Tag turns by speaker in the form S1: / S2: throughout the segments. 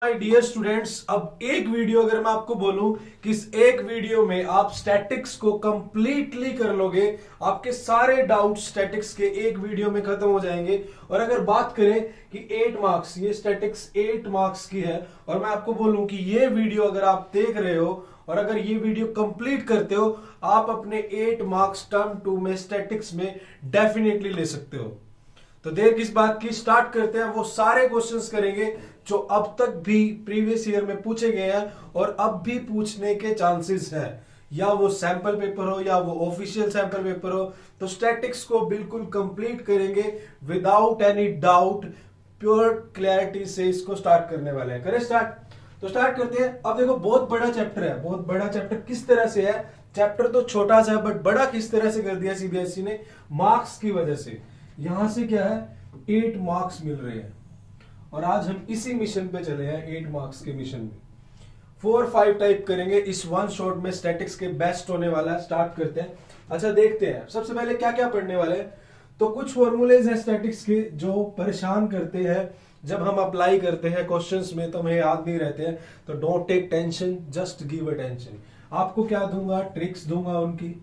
S1: My dear students, अब एक video अगर मैं आपको बोलूं कि इस एक वीडियो में आप स्टैटिक्स को कंप्लीटली कर लोगे, आपके सारे डाउट स्टैटिक्स के एक वीडियो में खत्म हो जाएंगे। और अगर बात करें कि 8 मार्क्स, ये स्टैटिक्स 8 मार्क्स की है, और मैं आपको बोलूं कि ये वीडियो अगर आप देख रहे हो और अगर ये वीडियो कंप्लीट करते हो, आप अपने 8 मार्क्स टर्म 2 में स्टैटिक्स में डेफिनेटली ले सकते हो। तो देर किस बात की, स्टार्ट करते हैं। वो सारे क्वेश्चंस करेंगे जो अब तक भी प्रीवियस ईयर में पूछे गए हैं और अब भी पूछने के चांसेस है, या वो सैंपल पेपर हो या वो ऑफिशियल सैंपल पेपर हो। तो स्टैटिक्स को बिल्कुल कंप्लीट करेंगे without any doubt, pure clarity से इसको स्टार्ट करने वाले हैं। करें स्टार्ट। तो स्टार्ट करते हैं। अब देखो, बहुत बड़ा चैप्टर है। बहुत बड़ा चैप्टर किस तरह से है? चैप्टर तो छोटा सा है, बट बड़ा किस तरह से कर दिया सीबीएसई ने? मार्क्स की वजह से। यहां से क्या है, 8 मार्क्स मिल रहे हैं और आज हम इसी मिशन पे चले हैं, 8 मार्क्स के मिशन में। 4-5 टाइप करेंगे इस वन शॉट में। स्टैटिक्स के बेस्ट होने वाला है। स्टार्ट करते हैं। अच्छा, देखते हैं सबसे पहले क्या क्या पढ़ने वाले हैं। तो कुछ फॉर्मूलेज हैं स्टैटिक्स के जो परेशान करते हैं। जब हम अप्लाई करते हैं क्वेश्चंस में तो हमें याद नहीं रहते हैं। तो don't take tension, just give attention. आपको क्या दूंगा? ट्रिक्स दूंगा उनकी।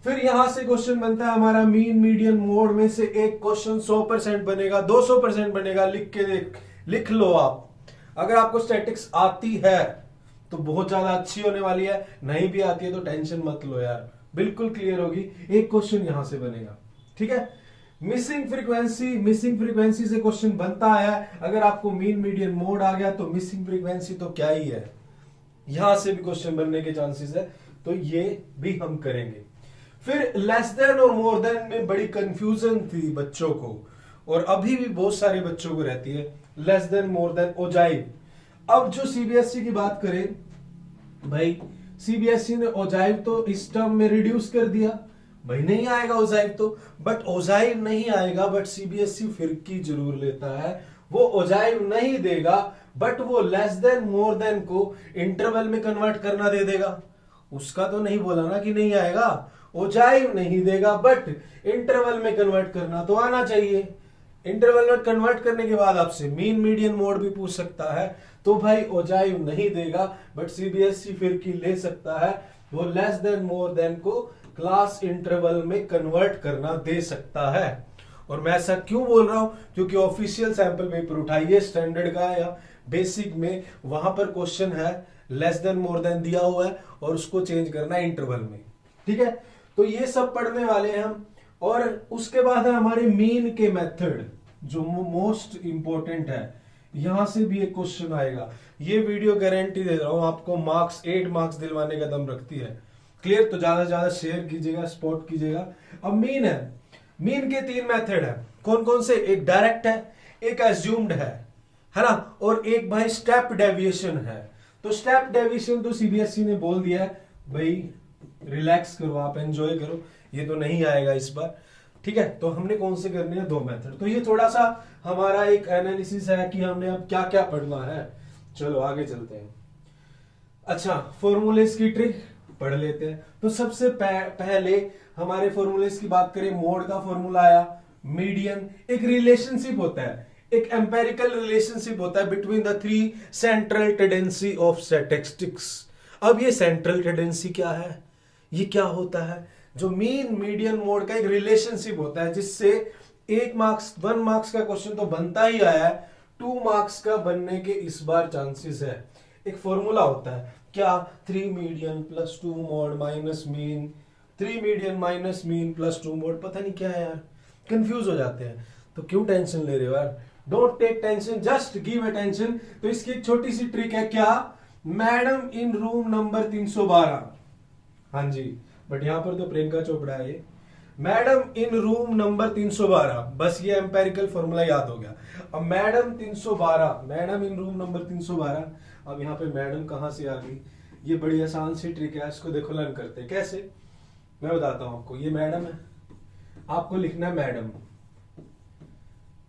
S1: फिर यहां से क्वेश्चन बनता है हमारा मीन मीडियन मोड में से एक क्वेश्चन 100% बनेगा, 200% बनेगा। लिख लो आप। अगर आपको स्टैटिक्स आती है तो बहुत ज्यादा अच्छी होने वाली है, नहीं भी आती है तो टेंशन मत लो यार, बिल्कुल क्लियर होगी। एक क्वेश्चन यहां से बनेगा, ठीक है। मिसिंग फ्रीक्वेंसी से क्वेश्चन बनता है। अगर आपको मीन मीडियन मोड आ गया तो मिसिंग फ्रीक्वेंसी तो क्या ही है, यहां से भी क्वेश्चन बनने के चांसेस है, तो ये भी हम करेंगे। फिर लेस देन और मोर देन में बड़ी कंफ्यूजन थी बच्चों को, और अभी भी बहुत सारे बच्चों को रहती है। Less than, more than, ogive. अब जो सीबीएसई की बात करें भाई, सीबीएसई ने ओजाइव तो इस टर्म में रिड्यूस कर दिया भाई, नहीं आएगा ओजाइव तो। बट ओजाइव नहीं आएगा, बट सीबीएसई फिरकी जरूर लेता है। वो ओजाइव नहीं देगा, बट वो लेस देन मोर देन को इंटरवल में कन्वर्ट करना दे देगा। उसका तो नहीं बोला ना कि नहीं आएगा। ओजाइव नहीं देगा, बट इंटरवल में कन्वर्ट करना तो आना चाहिए। इंटरवल में कन्वर्ट करने के बाद आपसे मीन मीडियन मोड भी पूछ सकता है। तो भाई ओजाइव नहीं देगा, बट सीबीएसई फिर की ले सकता है। वो लेस देन मोर देन को क्लास इंटरवल में कन्वर्ट करना दे सकता है। और मैं ऐसा क्यों बोल रहा हूं? क्योंकि ऑफिशियल सैंपल पेपर उठाइए स्टैंडर्ड का या बेसिक में, वहां पर क्वेश्चन है लेस देन मोर देन दिया हुआ है और उसको चेंज करना है इंटरवल में, ठीक है। तो ये सब पढ़ने वाले हैं हम। और उसके बाद है हमारे मीन के मेथड, जो मोस्ट इंपॉर्टेंट है। यहां से भी एक क्वेश्चन आएगा। ये वीडियो गारंटी दे रहा हूं आपको, मार्क्स 8 मार्क्स दिलवाने का दम रखती है। क्लियर? तो ज्यादा से ज्यादा शेयर कीजिएगा, सपोर्ट कीजिएगा। अब मीन है। मीन के 3 मेथड है। कौन कौन से? एक डायरेक्ट है, एक एज्यूम्ड है ना, और एक भाई स्टेप डेविएशन है। तो स्टेप डेविएशन तो सीबीएसई ने बोल दिया है भाई, रिलैक्स करो, आप एंजॉय करो, ये तो नहीं आएगा इस बार, ठीक है। तो हमने कौन से करने हैं? 2 मेथड। तो ये थोड़ा सा हमारा एक एनालिसिस है कि हमने अब क्या क्या पढ़ना है। चलो आगे चलते हैं। अच्छा, फॉर्मूलेस की ट्रिक पढ़ लेते हैं। तो सबसे पहले हमारे फॉर्मूलेस की बात करें, मोड का फॉर्मूला आया, मीडियन। एक रिलेशनशिप होता है, एक एम्पेरिकल रिलेशनशिप होता है between the 3 central tendency of statistics. अब ये सेंट्रल टेंडेंसी क्या है, ये क्या होता है? जो मीन मीडियन मोड का एक रिलेशनशिप होता है, जिससे 1 मार्क्स का क्वेश्चन तो बनता ही आया है, 2 मार्क्स का बनने के इस बार चांसेस है। एक फॉर्मूला होता है क्या? 3 median plus 2 mode minus mean, 3 median minus mean plus 2 mode. पता नहीं क्या है यार, कंफ्यूज हो जाते हैं। तो क्यों टेंशन ले रहे हो यार? Don't take tension, just give attention. तो इसकी एक छोटी सी ट्रिक है क्या? Madam in room number 312। हाँ जी, बट यहां पर तो प्रियंका चोपड़ा है ये। मैडम इन रूम नंबर 312, बस ये एम्पेरिकल फॉर्मूला याद हो गया। अब madam 312, madam in room number 312। अब यहाँ पे मैडम कहां से आ गई? ये बड़ी आसान सी ट्रिक है, इसको देखो लर्न करते हैं कैसे। मैं बताता हूं आपको। ये मैडम है, आपको लिखना है मैडम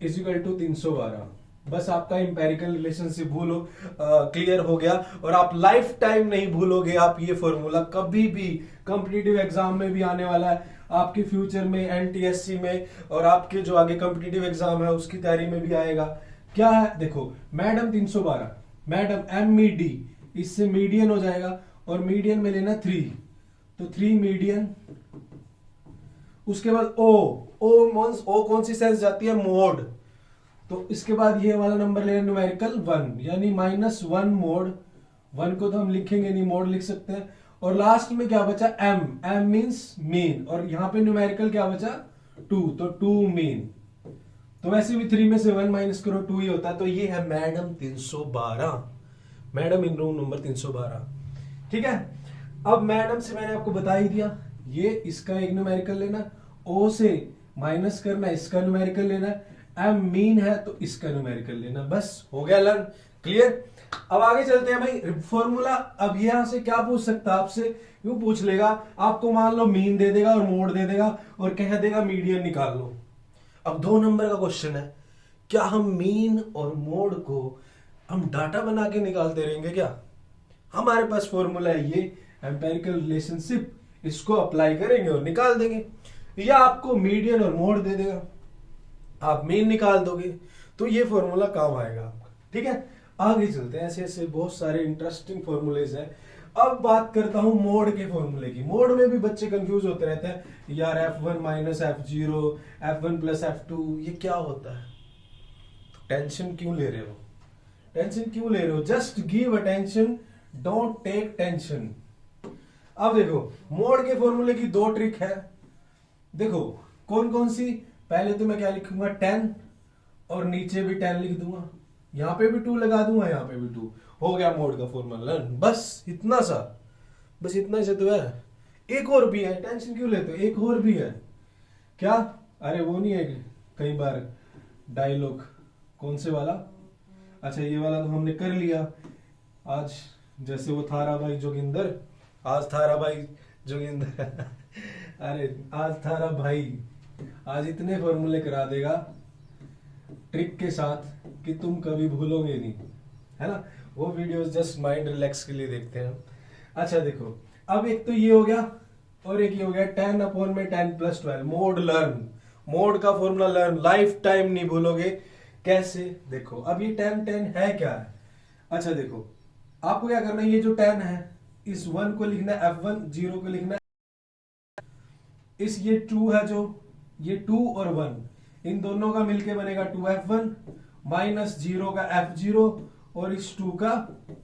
S1: इजिकल टू 312। बस आपका इंपेरिकल रिलेशनशिप भूलो, क्लियर हो गया। और आप लाइफ टाइम नहीं भूलोगे आप ये फॉर्मूला, कभी भी कॉम्पिटिटिव एग्जाम में भी आने वाला है, आपके फ्यूचर में एनटीएससी में, और आपके जो आगे कॉम्पिटिटिव एग्जाम है उसकी तैयारी में भी आएगा। क्या है? देखो, मैडम 312 मैडम MED, इससे मीडियन हो जाएगा और मीडियन में लेना 3, तो 3 मीडियन। उसके बाद ओ कौन सी सेंस जाती है, मोड, तो इसके बाद ये वाला नंबर लेना न्यूमेरिकल 1, यानी -1 मोड। 1 को तो हम लिखेंगे नहीं, मोड लिख सकते हैं। और लास्ट में क्या बचा, एम मीन्स मीन, और यहां पे न्यूमेरिकल क्या बचा 2, तो 2 मीन। तो वैसे भी 3 में से 1 माइनस करो 2 ही होता है, तो ये है madam 312, madam in room number 312। ठीक है, अब मैडम से मैंने आपको बता ही दिया, ये इसका एक न्यूमेरिकल लेना, ओ से माइनस करना, इसका न्यूमेरिकल लेना, एम मीन है तो इसका न्यूमेरिकल लेना, बस हो गया लर्न, क्लियर। अब आगे चलते हैं भाई, फॉर्मूला। अब यहां से क्या पूछ सकता है आपसे, यूं पूछ लेगा आपको, मान लो मीन दे देगा और मोड दे देगा और कह देगा मीडियन निकाल लो। अब 2 नंबर का क्वेश्चन है, क्या हम मीन और मोड को हम डाटा बना के निकालते रहेंगे क्या? हमारे पास फॉर्मूला है ये एम्पेरिकल रिलेशनशिप, इसको अप्लाई करेंगे और निकाल देंगे। या आपको मीडियन और मोड दे देगा, आप मीन निकाल दोगे, तो ये फॉर्मूला काम आएगा आपका। ठीक है, आगे चलते हैं, ऐसे ऐसे बहुत सारे इंटरेस्टिंग फॉर्मूलेज हैं। अब बात करता हूं मोड के फॉर्मूले की। मोड में भी बच्चे कंफ्यूज होते रहते हैं, यार F1 minus F0, F1 plus F2, ये क्या होता है? तो टेंशन क्यों ले रहे हो, टेंशन क्यों ले रहे हो? Just give attention, don't take tension. अब देखो, मोड के फॉर्मूले की 2 ट्रिक है। देखो कौन कौन सी, पहले तो मैं क्या लिखूंगा 10 और नीचे भी 10 लिख दूंगा, यहां पे भी 2 लगा दूंगा, यहां पे भी 2, हो गया मोड का फॉर्मूला लर्न। बस इतना सा, बस इतना से तो है। एक और भी है, टेंशन क्यों लेते हो, एक और भी है। क्या? अरे वो नहीं है कई बार डायलॉग, कौन से वाला? अच्छा ये वाला तो हमने कर लिया आज, जैसे वो थारा भाई जोगिंदर, आज थारा भाई जोगिंदर अरे आज थारा भाई आज इतने फॉर्मूले करा देगा ट्रिक के साथ कि तुम कभी भूलोगे नहीं, है ना। वो वीडियोस जस्ट माइंड रिलैक्स के लिए देखते हैं। अच्छा देखो, अब एक तो ये हो गया और एक ये हो गया 10 में 10 प्लस 12, मोड लर्न, मोड का फॉर्मूला लर्न, लाइफ टाइम नहीं भूलोगे। कैसे? देखो अब ये 10 10 है क्या है। अच्छा देखो, आपको क्या करना है, ये जो 10 है इस 1 को लिखना है F1, 0 को लिखना है, इस ये 2 है जो, ये 2 और 1 इन दोनों का मिलके बनेगा 2F1 माइनस 0 का F0 और इस 2 का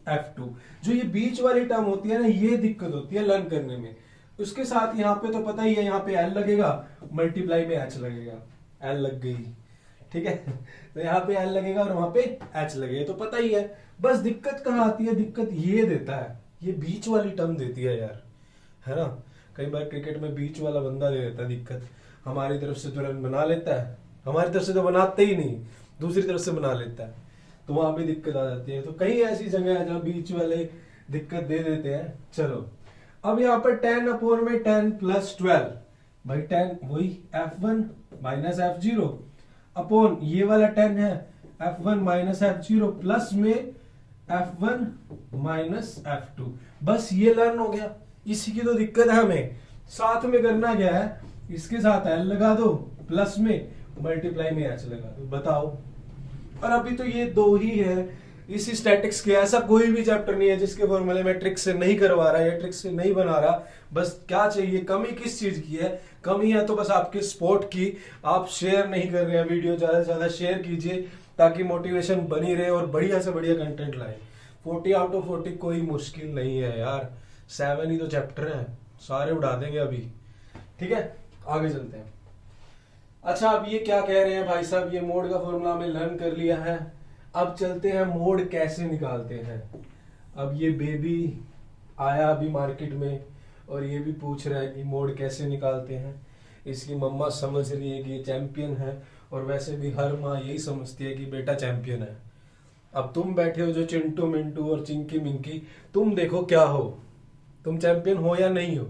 S1: F2। जो ये बीच वाली टर्म होती है ना, ये दिक्कत होती है लर्न करने में। उसके साथ यहाँ पे तो पता ही है, यहाँ पे L लगेगा, मल्टीप्लाई में H लगेगा, L लग गई, ठीक है तो यहाँ पे L लगेगा और वहां पे H लगेगा, तो पता ही है। बस दिक्कत कहाँ आती है, दिक्कत ये देता है, ये बीच वाली टर्म देती है यार, है ना। कई बार क्रिकेट में बीच वाला बंदा दे देता है दिक्कत, हमारी तरफ से तो रन बना लेता है, हमारी तरफ से तो बनाते ही नहीं, दूसरी तरफ से बना लेता है, तो वहां भी दिक्कत आ जाती है। तो कई ऐसी जगह है जहां बीच वाले दिक्कत दे देते हैं। चलो अब यहाँ पर 10 में 10 प्लस 12, भाई 10 वही F1 माइनस F0 अपॉन ये वाला 10 है F1 माइनस F0 प्लस में F1 माइनस F2। बस ये लर्न हो गया, इसी की तो दिक्कत है हमें। साथ में करना क्या है, इसके साथ L लगा दो, प्लस में मल्टीप्लाई में H लगा दो, बताओ। और अभी तो ये 2 ही है इसी स्टैटिक्स के, ऐसा कोई भी चैप्टर नहीं है जिसके फॉर्मूले में ट्रिक से नहीं करवा रहा या ट्रिक से नहीं बना रहा। बस क्या चाहिए, कमी किस चीज की है? कमी है तो बस आपके स्पोर्ट की, आप शेयर नहीं कर रहे हैं वीडियो, ज्यादा से ज्यादा शेयर कीजिए ताकि मोटिवेशन बनी रहे और बढ़िया से बढ़िया कंटेंट लाए। 40 आउट ऑफ 40 कोई मुश्किल नहीं है यार, 7 ही तो चैप्टर है, सारे उड़ा देंगे अभी। ठीक है, आगे चलते हैं। अच्छा अब ये क्या कह रहे हैं भाई साहब, ये मोड का फॉर्मूला हमें लर्न कर लिया है, अब चलते हैं मोड कैसे निकालते हैं। अब ये बेबी आया अभी मार्केट में और ये भी पूछ रहा है कि मोड कैसे निकालते हैं। इसकी मम्मा समझ रही है कि ये चैंपियन है, और वैसे भी हर माँ यही समझती है कि बेटा चैंपियन है। अब तुम बैठे हो जो चिंटू मिंटू और चिंकी मिंकी, तुम देखो क्या हो, तुम चैंपियन हो या नहीं हो।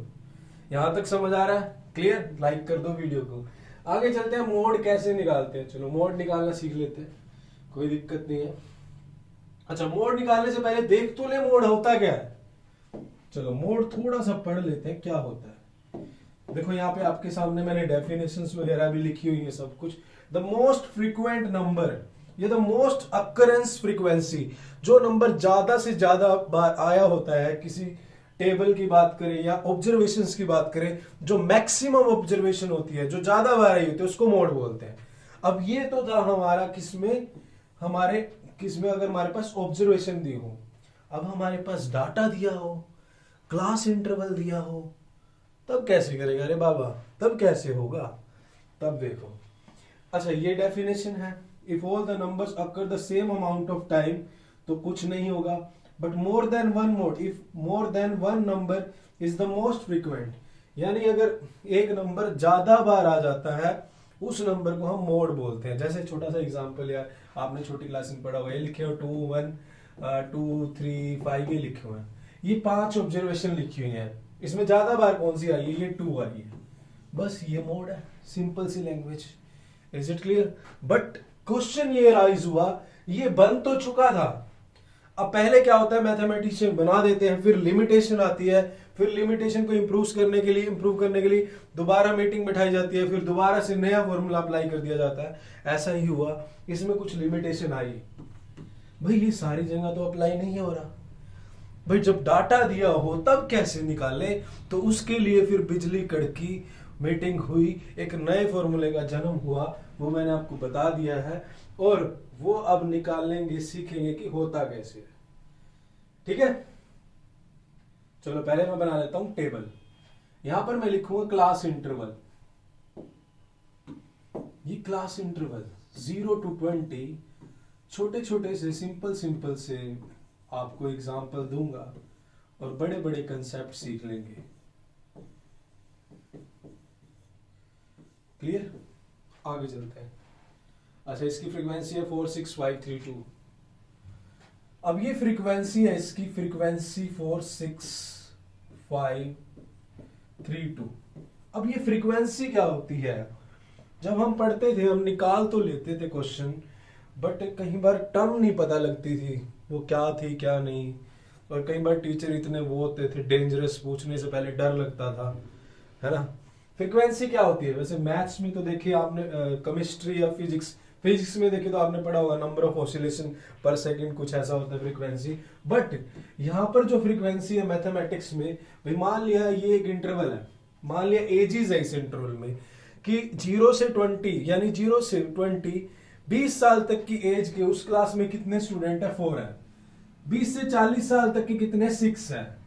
S1: यहां तक समझ आ रहा है? क्लियर? लाइक कर दो वीडियो को। आगे चलते हैं, मोड कैसे निकालते हैं। चलो मोड निकालना सीख लेते हैं, कोई दिक्कत नहीं है। अच्छा मोड निकालने से पहले देख तो ले मोड होता क्या है। चलो मोड थोड़ा सा पढ़ लेते हैं क्या होता है। देखो यहाँ पे आपके सामने मैंने डेफिनेशंस वगैरह भी लिखी हुई है सब कुछ। द मोस्ट फ्रीक्वेंट नंबर ये द मोस्ट अकरेंस फ्रीक्वेंसी, जो नंबर ज्यादा से ज्यादा बार आया होता है किसी टेबल की बात करें या ऑब्जर्वेशंस की बात करें, जो मैक्सिमम ऑब्जर्वेशन होती है, जो ज्यादा बार आई होती है, उसको मोड बोलते हैं। अब ये तो था हमारा किसमें अगर हमारे पास ऑब्जर्वेशन दी हो। अब हमारे पास डाटा दिया हो, क्लास इंटरवल दिया हो, तब कैसे करेगा रे बाबा, तब कैसे होगा? तब देखो, अच्छा ये डेफिनेशन है, if all the numbers occur the same amount of time, तो कुछ नहीं होगा। But more than one mod, if more than one number is the most frequent, यानी अगर एक नंबर ज्यादा बार आ जाता है, उस नंबर को हम मोड बोलते हैं। जैसे छोटा सा एग्जांपल, यार आपने छोटी क्लास में पढ़ा हुआ है, लिखे हो 2 1 2 3 5 ये लिखे हुए हैं, ये 5 ऑब्जर्वेशन लिखी हुई हैं, इसमें ज्यादा बार कौन सी आई है? ये 2 आई है, बस ये मोड है, सिंपल सी language. Is it clear? But question ये राइज हुआ, ये बन तो चुका था। अब पहले क्या होता है, मैथमेटिशियन बना देते हैं, फिर लिमिटेशन आती है, फिर लिमिटेशन को इंप्रूव करने के लिए दोबारा मीटिंग बैठाई जाती है, फिर दोबारा से नया फॉर्मूला अप्लाई कर दिया जाता है। ऐसा ही हुआ, इसमें कुछ लिमिटेशन आई, भाई ये सारी जगह तो अप्लाई नहीं हो रहा, भाई जब डाटा दिया हो तब कैसे निकाले? तो उसके लिए फिर बिजली कड़की, मीटिंग हुई, एक नए फॉर्मूले का जन्म हुआ, वो मैंने आपको बता दिया है, और वो अब निकालेंगे, सीखेंगे कि होता कैसे है। ठीक है, चलो पहले मैं बना लेता हूं टेबल। यहां पर मैं लिखूंगा क्लास इंटरवल, ये क्लास इंटरवल 0 to 20, छोटे छोटे से सिंपल से आपको एग्जाम्पल दूंगा और बड़े बड़े कंसेप्ट सीख लेंगे। क्लियर? आगे चलते हैं। अच्छा, इसकी फ्रीक्वेंसी है 46532। अब ये फ्रीक्वेंसी है, इसकी फ्रीक्वेंसी 46532। अब ये फ्रीक्वेंसी क्या होती है? जब हम पढ़ते थे हम निकाल तो लेते थे क्वेश्चन, बट कई बार टर्म नहीं पता लगती थी वो क्या थी क्या नहीं, और कई बार टीचर इतने वो होते थे डेंजरस, पूछने से पहले डर लगता था, है ना। फ्रीक्वेंसी क्या होती है? वैसे मैथ्स में तो देखिए आपने, केमिस्ट्री या फिजिक्स में देखिए तो आपने पढ़ा होगा नंबर ऑफ ऑसिलेशन पर सेकंड, कुछ ऐसा होता है फ्रीक्वेंसी। बट यहाँ पर जो फ्रीक्वेंसी है मैथमेटिक्स में, भाई मान लिया ये एक इंटरवल है, मान लिया एजेस है इस इंटरवल में कि 0 से 20, यानी 0 से 20 साल तक की एज के उस क्लास में कितने स्टूडेंट है? 4 है। 20 से 40 साल तक के कितने? 6 है।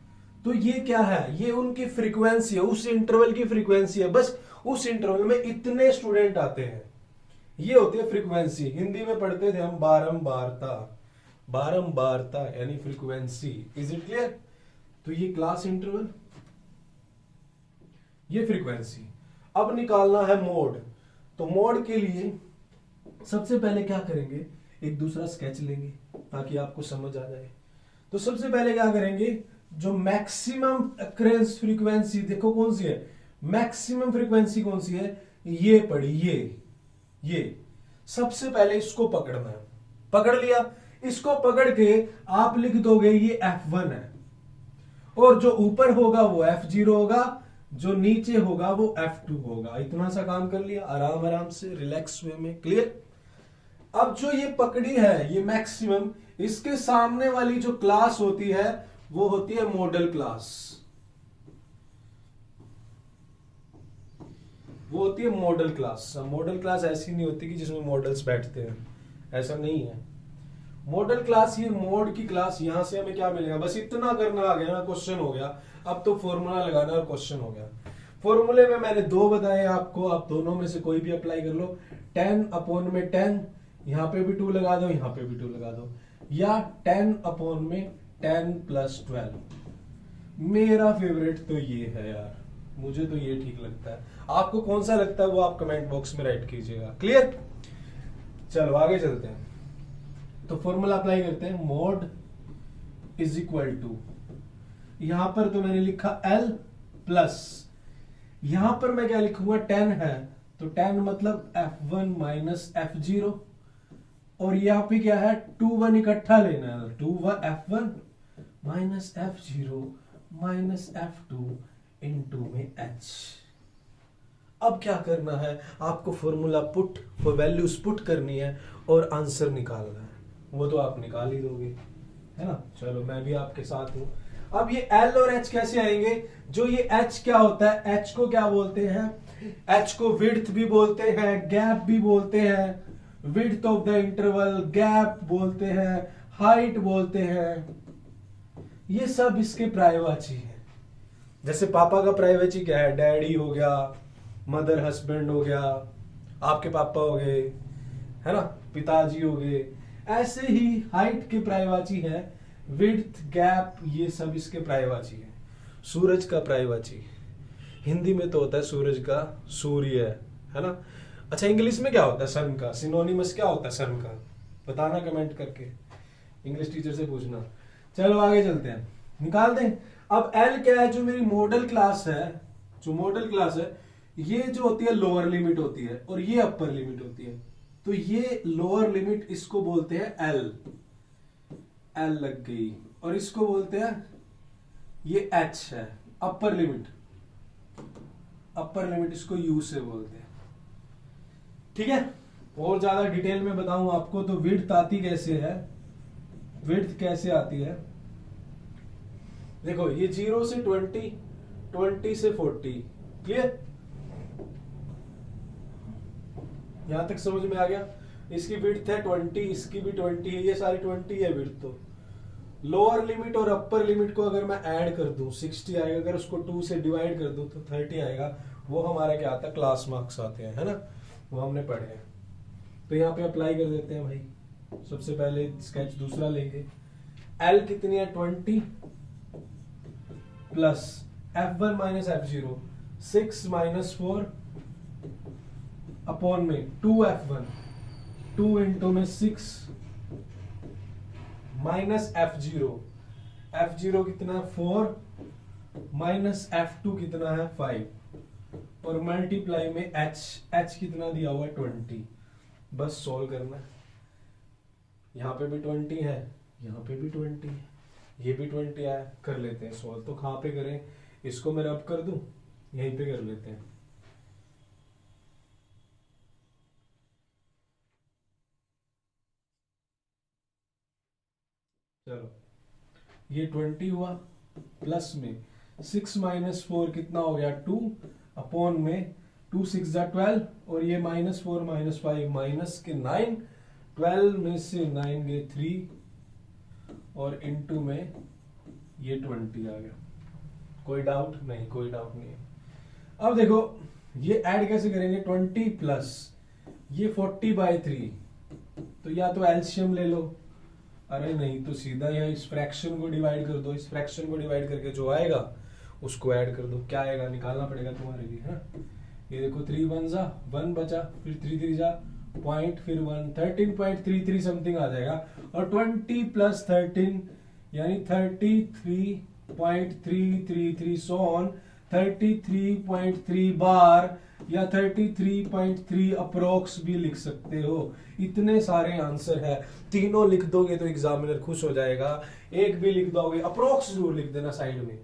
S1: तो ये क्या है? ये उनकी फ्रीक्वेंसी है, उस इंटरवल की फ्रीक्वेंसी है, बस उस इंटरवल में इतने स्टूडेंट आते हैं, ये होती है फ्रीक्वेंसी। हिंदी में पढ़ते थे हम बारंबारता यानी फ्रीक्वेंसी। Is it clear? तो ये क्लास इंटरवल, ये फ्रीक्वेंसी। अब निकालना है मोड। तो मोड के लिए सबसे पहले क्या करेंगे, एक दूसरा स्केच लेंगे ताकि आपको समझ आ जाए। तो सबसे पहले क्या करेंगे, जो मैक्सिमम अक्रेंस फ्रीक्वेंसी देखो कौन सी है, मैक्सिमम फ्रीक्वेंसी कौन सी है, ये पड़ी, ये सबसे पहले इसको पकड़ना है। पकड़ लिया, इसको पकड़ के आप लिख दोगे ये F1 है, और जो ऊपर होगा वो F0 होगा, जो नीचे होगा वो F2 होगा। इतना सा काम कर लिया, आराम आराम से रिलैक्स वे में। क्लियर? अब जो ये पकड़ी है ये मैक्सिमम, इसके सामने वाली जो क्लास होती है वो होती है मॉडल क्लास, वो होती है मॉडल क्लास। मॉडल क्लास ऐसी नहीं होती कि जिसमें मॉडल्स बैठते हैं, ऐसा नहीं है। मॉडल क्लास ये मोड की क्लास, यहां से हमें क्या मिलेगा, बस इतना करना आ गया ना, क्वेश्चन हो गया। अब तो फॉर्मूला लगाना और क्वेश्चन हो गया। फॉर्मूले में मैंने 2 बताए आपको, आप दोनों में से कोई भी अप्लाई कर लो। 10/10, यहां पे भी 2 लगा दो, यहां पे भी 2 लगा दो, या 10/10 + 12। मेरा फेवरेट तो ये है यार, मुझे तो ये ठीक लगता है। आपको कौन सा लगता है वो आप कमेंट बॉक्स में राइट कीजिएगा। क्लियर? चलो आगे चलते हैं। तो फॉर्मूला अप्लाई करते हैं, मोड = यहां पर तो मैंने लिखा L प्लस, यहां पर मैं क्या लिखूंगा, 10 है तो 10 मतलब F1 - F0, और यहां पे क्या है, 2 1 इकट्ठा लेना है, 2 F1 - F0 - F2 इनटू में H। अब क्या करना है, आपको फॉर्मूला पुट वैल्यूज पुट करनी है और आंसर निकालना है। वो तो आप निकाल ही दोगे, है ना। चलो मैं भी आपके साथ हूं। अब ये L और H कैसे आएंगे? जो ये H क्या होता है, H को क्या बोलते हैं? H को विड्थ भी बोलते हैं, गैप भी बोलते हैं, width of the interval, gap बोलते हैं, हाइट बोलते हैं। ये सब इसके पर्यायवाची है। जैसे पापा का पर्यायवाची क्या है? डैडी हो गया, मदर हस्बैंड हो गया, आपके पापा हो गए, है ना, पिताजी हो गए। ऐसे ही हाइट के पर्यायवाची है विड्थ, गैप, ये सब इसके पर्यायवाची है। सूरज का पर्यायवाची हिंदी में तो होता है सूरज का सूर्य, है ना। अच्छा, इंग्लिश में क्या होता है सन का? सिनोनिमस क्या होता है सन का? बताना कमेंट करके, इंग्लिश टीचर से पूछना। चलो आगे चलते हैं, निकाल दें। अब एल क्या है? जो मेरी मॉडल क्लास है, जो मॉडल क्लास है, ये जो होती है लोअर लिमिट होती है और ये अपर लिमिट होती है। तो ये लोअर लिमिट इसको बोलते हैं एल, एल लग गई। और इसको बोलते हैं, ये एच है अपर लिमिट, अपर लिमिट इसको यू से बोलते हैं। ठीक है, और ज्यादा डिटेल में बताऊं आपको तो विड्थ आती कैसे है, विड्थ कैसे आती है? देखो ये 0 से 20, 20 से 40, क्लियर? यहां तक समझ में आ गया? इसकी विड्थ है 20, इसकी भी 20 है, ये सारी 20 है विड्थ। तो लोअर लिमिट और अपर लिमिट को अगर मैं ऐड कर दूं 60 आएगा, अगर उसको 2 से डिवाइड कर दूं तो 30 आएगा। वो हमारा क्या आता है? क्लास मार्क्स आते हैं, है ना, वो हमने पढ़े हैं। तो यहाँ पे अप्लाई कर देते हैं भाई। सबसे पहले स्केच दूसरा लेंगे। L कितनी है? 20 plus F1 minus F0, 6 minus 4 upon में 2F1, 2 इंटू में 6 माइनस F0, F0 कितना है? 4 माइनस F2 कितना है? 5 और मल्टीप्लाई में H कितना दिया हुआ है? 20। बस सोल्व करना है। यहां पे भी 20 है, यहां पे भी 20 है, ये भी 20 आया, कर लेते हैं सोल्व। तो कहां पे करें? इसको मैं रब कर दूं, यहीं पे कर लेते हैं। चलो ये 20 हुआ, प्लस में 6 माइनस 4 कितना हो गया? 2 अपॉन में 2 6 जा 12 और ये माइनस 4 माइनस 5 माइनस के 9, 12 में से 9 गए 3 और इनटू में ये 20 आ गया। कोई डाउट नहीं? कोई डाउट नहीं है। अब देखो ये ऐड कैसे करेंगे? 20 प्लस ये 40/3, तो या तो एलसीएम ले लो, अरे नहीं तो सीधा यहाँ इस फ्रैक्शन को डिवाइड कर दो। इस फ्रैक्शन को डिवाइड करके जो आएगा उसको ऐड कर दो। क्या आएगा? निकालना पड़ेगा तुम्हारे लिए, है ना। ये देखो 3 1 जा 1 बचा, फिर 3 3 जा पॉइंट, फिर 1, 13.33 समथिंग आ जाएगा। और 20 प्लस 13 यानी 33.333 सो ऑन 33.3 बार या 33.3 अप्रोक्स भी लिख सकते हो। इतने सारे आंसर है, तीनों लिख दोगे तो एग्जामिनर खुश हो जाएगा। एक भी लिख दोगे, अप्रोक्स जरूर लिख देना साइड में,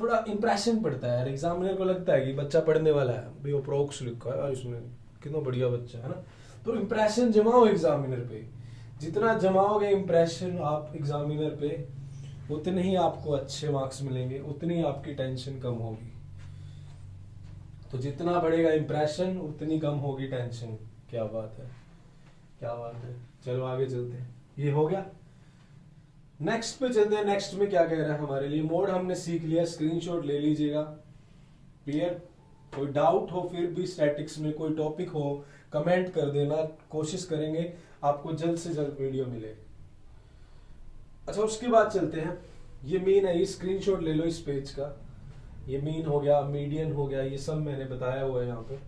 S1: थोड़ा इंप्रेशन पड़ता है यार। एग्जामिनर को लगता है कि बच्चा पढ़ने वाला है, भाई अप्रोक्स लिखा है इसमें, कितना बढ़िया बच्चा है ना। तो इंप्रेशन जमाओ एग्जामिनर पे, जितना जमाओगे इंप्रेशन आप एग्जामिनर पे, उतने ही आपको अच्छे मार्क्स मिलेंगे, उतनी ही आपकी टेंशन कम होगी। तो जितना बढ़ेगा इंप्रेशन उतनी कम होगी टेंशन। क्या बात है, क्या बात है। चलो आगे चलते हैं, ये हो गया। नेक्स्ट पे चलते हैं। नेक्स्ट में क्या कह रहा है हमारे लिए? मोड हमने सीख लिया, स्क्रीनशॉट ले लीजिएगा। क्लियर? कोई डाउट हो फिर भी स्टैटिक्स में कोई टॉपिक हो कमेंट कर देना, कोशिश करेंगे आपको जल्द से जल्द वीडियो मिले। अच्छा उसके बाद चलते हैं, ये मीन है, ये स्क्रीनशॉट ले लो इस पेज का। ये मीन हो गया, मीडियन हो गया, ये सब मैंने बताया हुआ है यहाँ पे।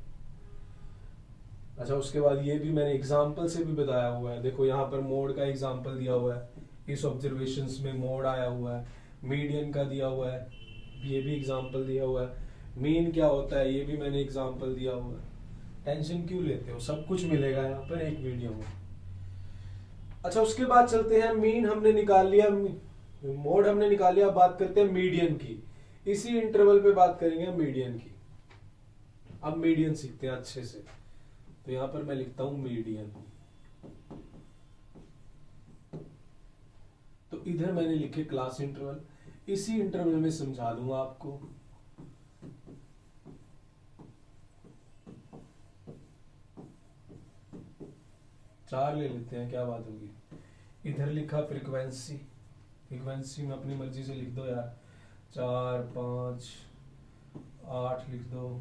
S1: अच्छा उसके बाद ये भी मैंने एग्जाम्पल से भी बताया हुआ है। देखो यहाँ पर मोड का एग्जाम्पल दिया हुआ है, इस ऑब्जर्वेशंस में मोड आया हुआ है, मीडियन का दिया हुआ है, ये भी एग्जाम्पल दिया हुआ है, मीन क्या होता है ये भी मैंने एग्जाम्पल दिया हुआ है। टेंशन क्यों लेते हो, सब कुछ मिलेगा यहाँ पर एक वीडियो में। अच्छा उसके बाद चलते हैं, मीन हमने निकाल लिया, मोड हमने निकाल लिया, बात करते हैं मीडियन की। इसी इंटरवल पे बात करेंगे मीडियन की। अब मीडियन सीखते हैं अच्छे से। तो यहां पर मैं लिखता हूं मीडियन। तो इधर मैंने लिखे क्लास इंटरवल, इसी इंटरवल में समझा दूंगा आपको। चार ले लेते हैं, क्या बात होगी। इधर लिखा फ्रीक्वेंसी, फ्रीक्वेंसी में अपनी मर्जी से लिख दो यार, 4 5 8 लिख दो,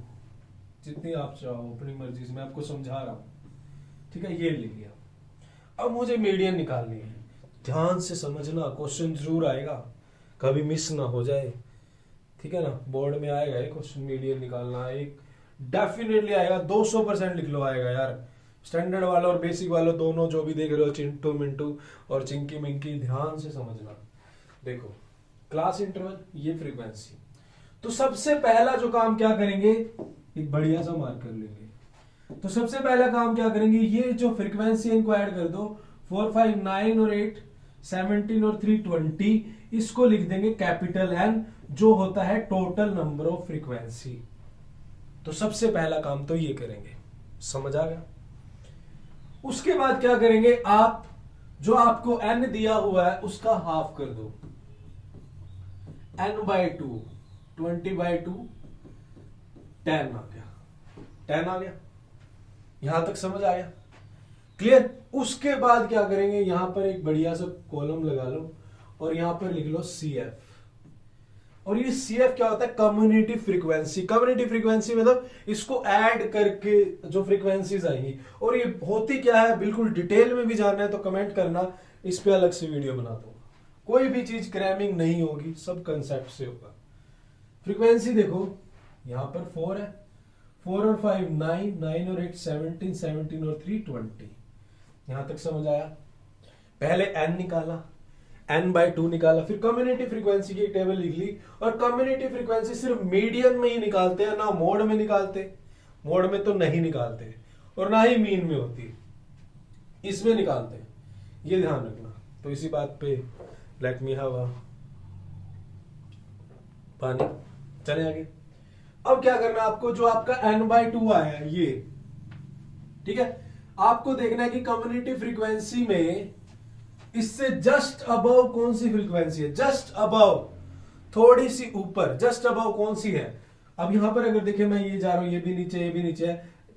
S1: जितनी आप चाहो अपनी मर्जी से, मैं आपको समझा रहा हूं। ठीक है, ये लिख लिया। अब मुझे मीडियन निकालनी है। ध्यान से समझना, क्वेश्चन जरूर आएगा, कभी मिस ना हो जाए। ठीक है ना, बोर्ड में आएगा ये क्वेश्चन, मीडियन निकालना एक डेफिनेटली आएगा, 200% लिख लो आएगा यार। स्टैंडर्ड वाला और बेसिक वाला दोनों जो भी देख रहे हो, चिंटू मिंटू और चिंकी मिंकी, ध्यान से समझना। देखो, क्लास इंटरवल, ये फ्रीक्वेंसी। तो सबसे पहला जो काम क्या करेंगे, एक बढ़िया सा मार्क कर लेंगे। तो सबसे पहला काम क्या करेंगे, ये जो फ्रीक्वेंसी इनको ऐड कर दो, 4 5 9 और 8 17 और 3 20, इसको लिख देंगे कैपिटल एन, जो होता है टोटल नंबर ऑफ फ्रीक्वेंसी। तो सबसे पहला काम तो ये करेंगे, समझ आ गया। उसके बाद क्या करेंगे, आप जो आपको n दिया हुआ है उसका हाफ कर दो, n/2, 20/2, 10 आ गया, 10 आ गया। यहां तक समझ आ गया, क्लियर। उसके बाद क्या करेंगे, यहां पर एक बढ़िया सा कॉलम लगा लो और यहां पर लिख लो CF। और ये CF क्या होता है, कम्युनिटी फ्रीक्वेंसी। कम्युनिटी फ्रीक्वेंसी मतलब इसको ऐड करके जो फ्रीक्वेंसीज आएंगी। और ये होती क्या है, बिल्कुल डिटेल में भी जानना है तो कमेंट करना, इस पे अलग से वीडियो बना दूंगा। कोई भी चीज क्रैमिंग नहीं होगी, सब कंसेप्ट से होगा। फ्रीक्वेंसी देखो, यहां पर 4 है, 4 और 5 9, 9 और 8 17, 17 और 3 20। यहां तक समझ आया। पहले n निकाला, n/2 निकाला, फिर कम्युनिटी फ्रीक्वेंसी की टेबल लिख ली। और कम्युनिटी फ्रीक्वेंसी सिर्फ मीडियन में ही निकालते हैं, ना मोड में निकालते। मोड में तो नहीं निकालते, और ना ही मीन में होती, इसमें निकालते हैं, ये ध्यान रखना। तो इसी बात पे लेट मी हैव पानी, चले आगे। अब क्या करना आपको, जो आपका n/2 आया है ये, ठीक है, आपको देखना है कि कम्युनिटी फ्रीक्वेंसी में इससे जस्ट अबव कौन सी फ्रीक्वेंसी है, जस्ट अबव, थोड़ी सी ऊपर, जस्ट अबव कौन सी है। अब यहां पर अगर देखें, मैं ये जा रहा हूं, ये भी नीचे, ये भी नीचे है,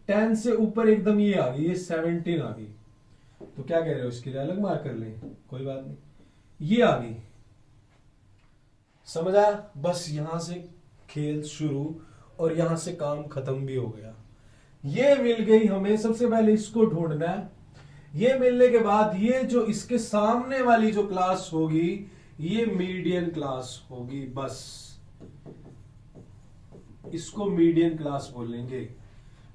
S1: 10 से ऊपर एकदम ये आ गई, ये 17 आ गई। तो क्या कह रहे हो, इसके लिए अलग मार्क कर लें, कोई बात नहीं, ये आ गई। समझ आया, बस यहां से खेल शुरू और यहां से काम खत्म भी हो गया। ये मिल गई हमें, सबसे पहले इसको ढूंढना है। ये मिलने के बाद ये जो इसके सामने वाली जो क्लास होगी, ये मीडियन क्लास होगी। बस इसको मीडियन क्लास बोलेंगे।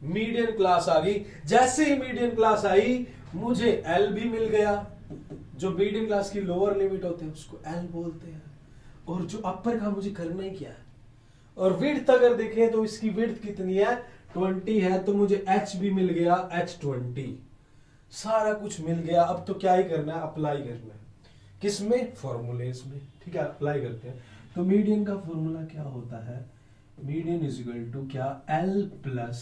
S1: मीडियन क्लास आ गई। जैसे ही मीडियन क्लास आई, मुझे एल भी मिल गया। जो मीडियन क्लास की लोअर लिमिट होते हैं उसको एल बोलते हैं। और जो अपर का मुझे करना ही क्या है। और विड्थ अगर देखें तो इसकी विड्थ कितनी है, 20 है, तो मुझे एच भी मिल गया, H20। सारा कुछ मिल गया। अब तो क्या ही करना है, अप्लाई करना है। किसमें, फॉर्मूलेस में। ठीक है, अप्लाई करते हैं। तो मीडियन का फॉर्मूला क्या होता है, मीडियन इज इक्वल टू क्या, L प्लस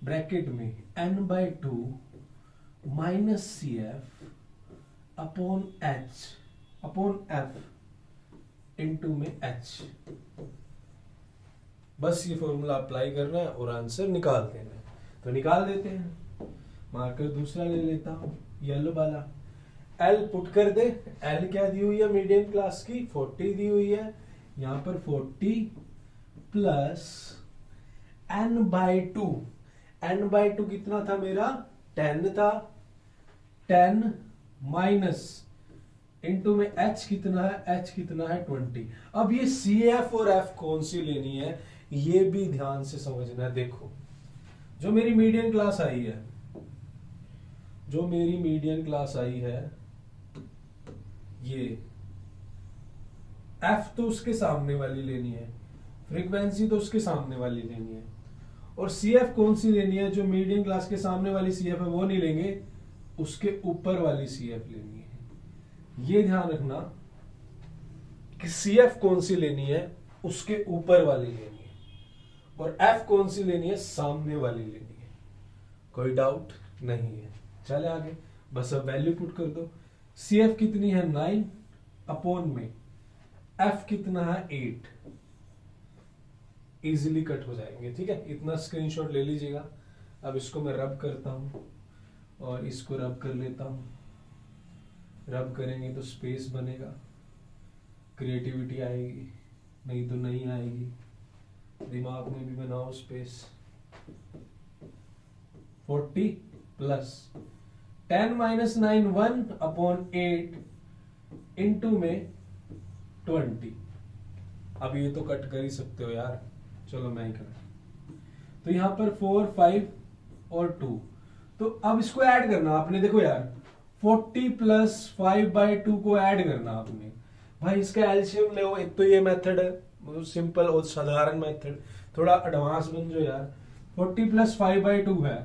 S1: ब्रैकेट में n/2 minus CF upon H upon F into में H। बस ये फॉर्मूला अप्लाई करना है और आंसर निकाल देना है। तो निकाल देते हैं। मार्कर दूसरा ले लेता हूं, येलो वाला। एल पुट कर दे। एल क्या दी हुई है मीडियन क्लास की, 40 दी हुई है। यहां पर 40 प्लस n/2। n/2 कितना था मेरा, 10 था। 10 माइनस इंटू में h कितना है, h कितना है 20। अब ये CF और F कौन सी लेनी है, ये भी ध्यान से समझना है। देखो, जो मेरी मीडियन क्लास आई है, जो मेरी मीडियन क्लास आई है, ये F तो उसके सामने वाली लेनी है, फ्रीक्वेंसी तो उसके सामने वाली लेनी है। और CF कौन सी लेनी है, जो मीडियन क्लास के सामने वाली CF है वो नहीं लेंगे, उसके ऊपर वाली CF लेनी है। ये ध्यान रखना कि CF कौन सी लेनी है, उसके ऊपर वाली लेनी है। और एफ कौन सी लेनी है, सामने वाली लेनी है। कोई डाउट नहीं है। चले आगे, बस अब वैल्यू पुट कर दो। सी एफ कितनी है 9 अपॉन में एफ कितना है 8, इजीली कट हो जाएंगे। ठीक है, इतना स्क्रीनशॉट ले लीजिएगा। अब इसको मैं रब करता हूं और इसको रब कर लेता हूं। रब करेंगे तो स्पेस बनेगा, क्रिएटिविटी आएगी, नहीं तो नहीं आएगी। दिमाग में भी बनाओ space. 40 plus 10 minus 9 1 upon 8 into में 20। अब ये तो कट कर ही सकते हो यार, चलो मैं ही कर। तो यहां पर 4 5 और 2, तो अब इसको ऐड करना आपने। देखो यार 40 प्लस 5/2 को ऐड करना आपने। भाई इसका एलसीएम ले। एक तो ये मेथड है सिंपल और साधारण मेथड, थोड़ा एडवांस बन जो यार। 40 प्लस 5/2 है।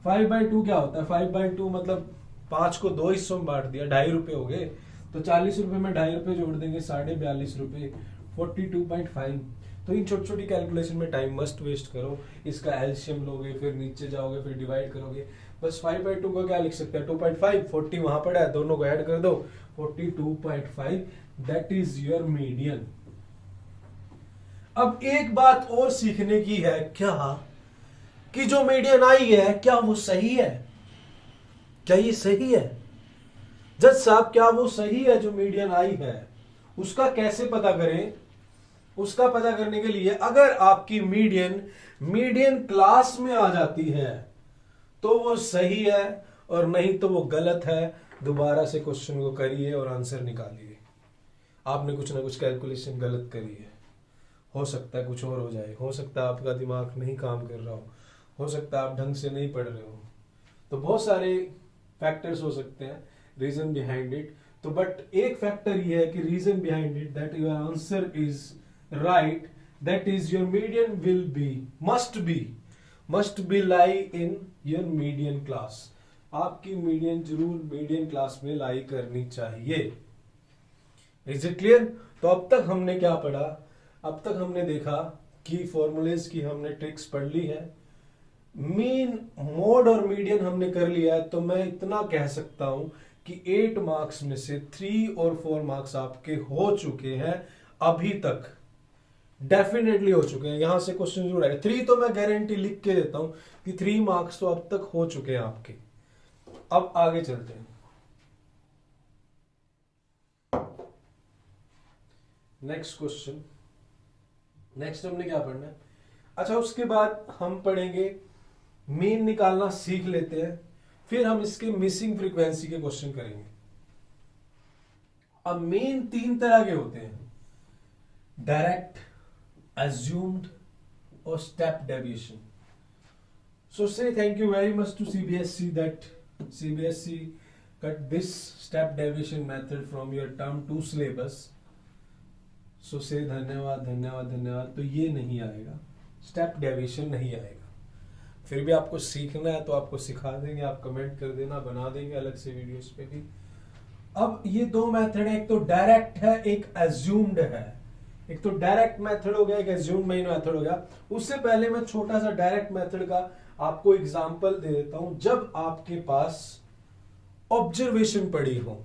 S1: 5/2 क्या होता है, 5/2 मतलब 5 को 2 हिस्सों में बांट दिया, 2.5 रुपए हो गए। तो 40 रुपए में 2.5 रुपए जोड़ देंगे, 42.5 रुपए, 42.5। तो इन छोटी छोटी कैलकुलेशन में टाइम मस्ट वेस्ट करो। इसका एलसीएम लोगे, फिर नीचे जाओगे, फिर डिवाइड करोगे। बस 5/2 को क्या लिख सकते हैं 2.5, 40 वहां पड़ा है, दोनों को ऐड कर दो 42.5, दैट इज योर मीडियन। अब एक बात और सीखने की है, क्या कि जो मीडियन आई है क्या वो सही है, क्या ये सही है जज साहब, क्या वो सही है जो मीडियन आई है। उसका कैसे पता करें, उसका पता करने के लिए अगर आपकी मीडियन क्लास में आ जाती है तो वो सही है, और नहीं तो वो गलत है। दोबारा से क्वेश्चन को करिए और आंसर निकालिए। आपने कुछ ना कुछ कैलकुलेशन गलत करी है, हो सकता है कुछ और हो जाए, हो सकता है आपका दिमाग नहीं काम कर रहा हो सकता है आप ढंग से नहीं पढ़ रहे हो। तो बहुत सारे फैक्टर्स हो सकते हैं रीजन बिहाइंड इट। तो बट एक फैक्टर ये है कि reason behind it that your answer is right, that is your median will be must be lie in your median class. आपकी मीडियन जरूर मीडियन क्लास में लाई करनी चाहिए। Is it clear? तो अब तक हमने क्या पढ़ा, अब तक हमने देखा कि फॉर्मूलेज की हमने ट्रिक्स पढ़ ली है, मीन मोड और मीडियन हमने कर लिया है। तो मैं इतना कह सकता हूं कि 8 मार्क्स में से 3 और 4 मार्क्स आपके हो चुके हैं अभी तक, डेफिनेटली हो चुके हैं। यहां से क्वेश्चन जरूर आएगा। 3 तो मैं गारंटी लिख के देता हूं कि 3 मार्क्स तो अब तक हो चुके हैं आपके। अब आगे चलते हैं। नेक्स्ट क्वेश्चन, नेक्स्ट हमने क्या पढ़ना है। अच्छा, उसके बाद हम पढ़ेंगे मीन निकालना सीख लेते हैं, फिर हम इसके मिसिंग फ्रीक्वेंसी के क्वेश्चन करेंगे। अब मीन 3 तरह के होते हैं, direct, assumed or step deviation. So say thank you very much to CBSE that CBSE cut this step deviation method from your term 2 syllabus. So say धन्यवाद धन्यवाद धन्यवाद। तो ये नहीं आएगा, स्टेप डेविएशन नहीं आएगा। फिर भी आपको सीखना है तो आपको सिखा देंगे, आप कमेंट कर देना, बना देंगे अलग से वीडियोस पे भी। अब ये 2 मेथड है, एक तो डायरेक्ट है, एक एज्यूम्ड है। एक तो डायरेक्ट मेथड हो गया, एक एज्यूम्ड मेथड हो गया। उससे पहले मैं छोटा सा डायरेक्ट मेथड का आपको एग्जांपल दे देता हूं। जब आपके पास ऑब्जर्वेशन पड़ी हो,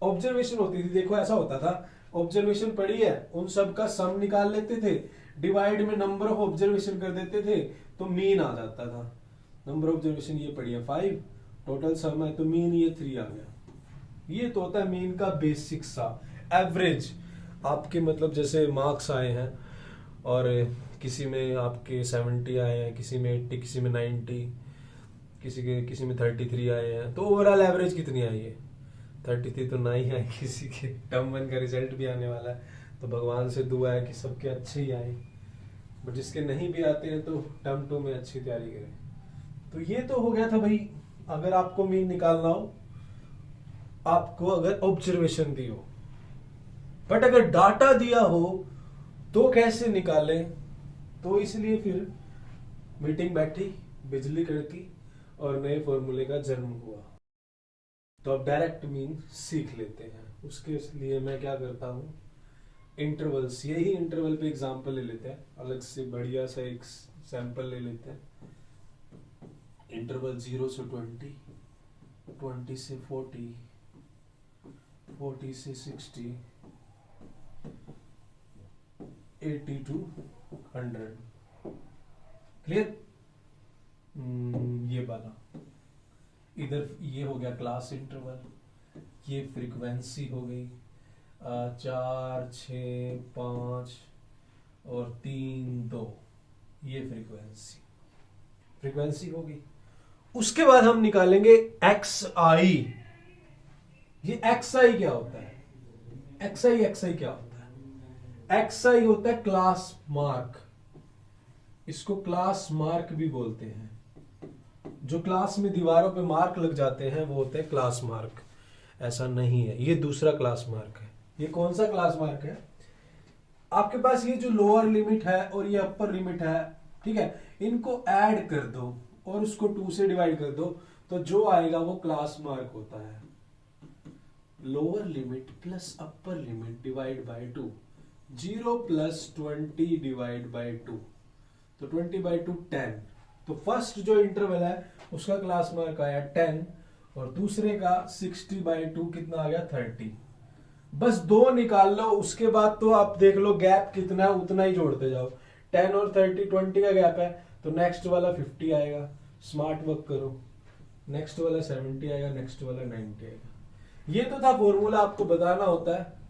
S1: ऑब्जर्वेशन होती थी, देखो ऐसा होता था, ऑब्जर्वेशन पड़ी है, उन सब का सम निकाल लेते थे, डिवाइड में नंबर ऑफ ऑब्जर्वेशन कर देते थे, तो मीन आ जाता था। नंबर ऑफ ऑब्जर्वेशन ये पड़ी है 5, टोटल सम है तो मीन ये 3 आ गया। ये तो होता है मीन का बेसिक सा एवरेज। आपके मतलब जैसे मार्क्स आए हैं और किसी में आपके 70 आए हैं, किसी में 80, किसी में 90, किसी में 33 आए हैं, तो ओवरऑल एवरेज कितनी आई है 33 तो नहीं आई। किसी के टर्म 1 का रिजल्ट भी आने वाला है, तो भगवान से दुआ है कि सबके अच्छे ही आए, बट जिसके नहीं भी आते हैं तो टर्म 2 में अच्छी तैयारी करें। तो ये तो हो गया था भाई, अगर आपको मीन निकालना हो, आपको अगर ऑब्जर्वेशन दी हो। बट अगर डाटा दिया हो तो कैसे निकालें, तो इसलिए फिर मीटिंग बैठी, बिजली कड़की और नए फॉर्मूले का जन्म हुआ। तो अब डायरेक्ट मीन सीख लेते हैं। उसके लिए मैं क्या करता हूं, इंटरवल्स, यही इंटरवल पे एग्जांपल ले लेते हैं, अलग से बढ़िया सा एक सैंपल ले लेते हैं। इंटरवल 0 से 20, 20 से 40, 40 से 60, 80 to 100। क्लियर? ये वाला इधर ये हो गया क्लास इंटरवल, ये फ्रीक्वेंसी हो गई 4, 6, 5 और 3, 2, ये फ्रीक्वेंसी होगी। उसके बाद हम निकालेंगे एक्स आई। ये एक्स आई क्या होता है? एक्स आई क्या होता है? एक्स आई होता है क्लास मार्क। इसको क्लास मार्क भी बोलते हैं। जो क्लास में दीवारों पे मार्क लग जाते हैं वो होते हैं क्लास मार्क। ऐसा नहीं है, ये दूसरा क्लास मार्क है। ये कौन सा क्लास मार्क है? आपके पास ये जो लोअर लिमिट है और ये अपर लिमिट है, ठीक है, इनको ऐड कर दो और उसको 2 से डिवाइड कर दो, तो जो आएगा वो क्लास मार्क होता है। Lower limit plus upper limit divide by 2, 0 plus 20 divide by 2, तो 20 बाय 2 10। तो फर्स्ट जो इंटरवल है उसका क्लास मार्क आया 10 और दूसरे का 60 बाय 2 कितना आ गया 30। बस 2 निकाल लो, उसके बाद तो आप देख लो गैप कितना है उतना ही जोड़ते जाओ। 10 और 30 20 का गैप है, तो नेक्स्ट वाला 50 आएगा। स्मार्ट वर्क करो। नेक्स्ट वाला 70 आएगा, नेक्स्ट वाला 90 आएगा। ये तो था फॉर्मूला, आपको बताना होता है।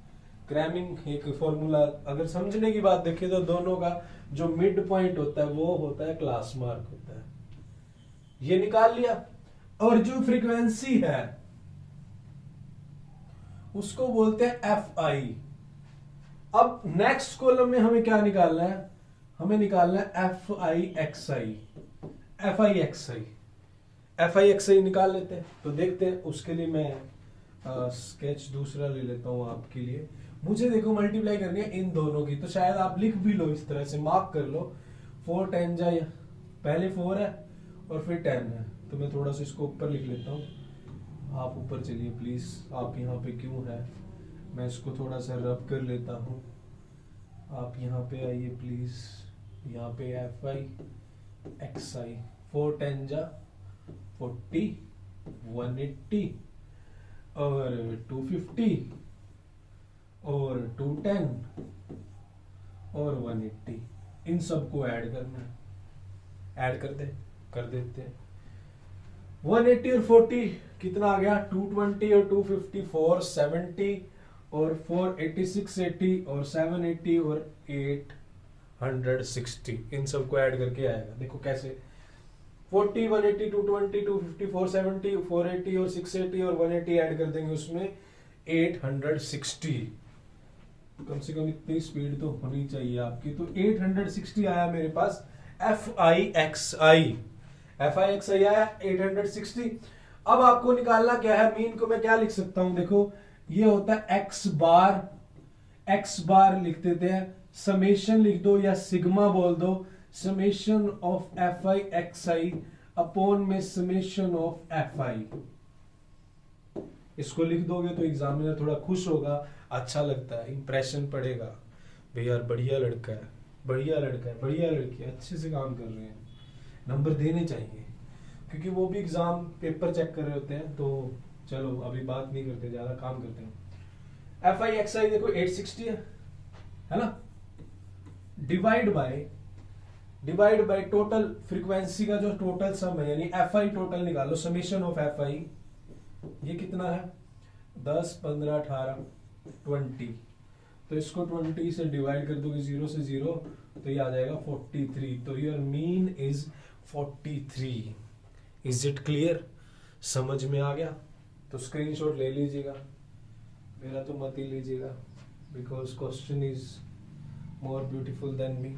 S1: क्रैमिंग एक फॉर्मूला, अगर समझने की बात देखें तो दोनों का जो मिड पॉइंट होता है वो होता है क्लास मार्क होता है। ये निकाल लिया। और जो फ्रीक्वेंसी है उसको बोलते हैं एफ आई। अब नेक्स्ट कॉलम में हमें क्या निकालना है? हमें निकालना है F I X I. F I X I, F I X I निकाल लेते हैं। तो देखते हैं, उसके लिए मैं स्केच दूसरा ले लेता हूं आपके लिए। मुझे देखो मल्टीप्लाई करनी है इन दोनों की, तो शायद आप लिख भी लो, इस तरह से मार्क कर लो। 4 10 जा, पहले 4 है और फिर 10 है, तो मैं थोड़ा सा इसको ऊपर लिख लेता हूँ। आप ऊपर चलिए प्लीज, आप यहाँ पे क्यों है? मैं इसको थोड़ा सा रब कर लेता हूँ। आप यहाँ पे आइए प्लीज। यहाँ पे एफ आई एक्स आई, 4 10 जा 40, 180 और 250 और 210 और 180, इन सबको ऐड करना है। ऐड कर देते हैं। 180 और 40 कितना आ गया? 220 और 250 470 और 486 80 और 780 और 860, इन सबको ऐड करके आएगा। देखो कैसे, 40 180 220 250 470 480 और 680 और 180 ऐड कर देंगे, उसमें 860। कम से कम इतनी स्पीड तो होनी चाहिए आपकी। तो 860 आया मेरे पास F I X I. F I X I आया 860। अब आपको निकालना क्या है? मीन को मैं क्या लिख सकता हूं? देखो ये होता है एक्स बार। एक्स बार लिख देते हैं, समेशन लिख दो या सिग्मा बोल दो। Summation of F I X I upon में समेशन ऑफ एफ आई। इसको लिख दोगे तो एग्जामिनर थोड़ा खुश होगा, अच्छा लगता है, इंप्रेशन पड़ेगा, भाई यार बढ़िया लड़का है, बढ़िया लड़का है, बढ़िया लड़की है, अच्छे से काम कर रहे हैं, नंबर देने चाहिए, क्योंकि वो भी एग्जाम पेपर चेक कर रहे होते हैं। तो चलो अभी बात नहीं करते, ज्यादा काम करते हैं। एफ आई एक्स आई देखो 860 है ना, डिवाइड बाय टोटल फ्रीक्वेंसी का जो टोटल सम है, यानी एफ आई टोटल निकालो, समेशन ऑफ एफ आई, ये कितना है? 10 15 18 20। तो इसको 20 से डिवाइड कर दोगे 0 से 0, तो ये आ जाएगा 43। तो your mean is 43। Is it clear? समझ में आ गया? तो स्क्रीनशॉट ले लीजिएगा, मेरा तो मत ही लीजिएगा, because question is more beautiful than me.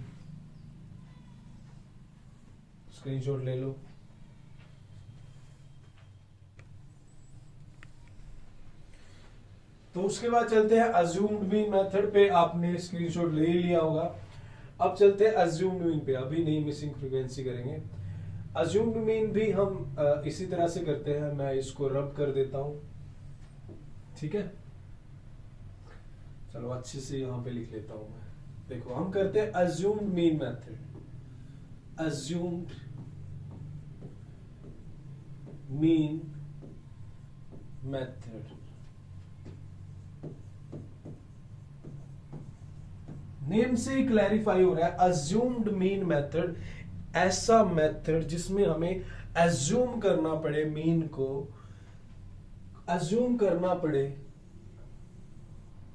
S1: Screenshot ले लो। तो उसके बाद चलते हैं अज्यूम्ड मीन मेथड पे। आपने स्क्रीनशॉट ले ही लिया होगा। अब चलते हैं अज्यूम्ड मीन पे, अभी नहीं मिसिंग फ्रीक्वेंसी करेंगे। अज्यूम्ड मीन भी हम इसी तरह से करते हैं। मैं इसको रब कर देता हूं, ठीक है। चलो अच्छे से यहाँ पे लिख लेता हूं मैं। देखो हम करते हैं assumed mean method. Assumed mean method, name से ही क्लैरिफाई हो रहा है। अज्यूम्ड मीन मेथड, ऐसा मेथड जिसमें हमें अज्यूम करना पड़े, मीन को अज्यूम करना पड़े।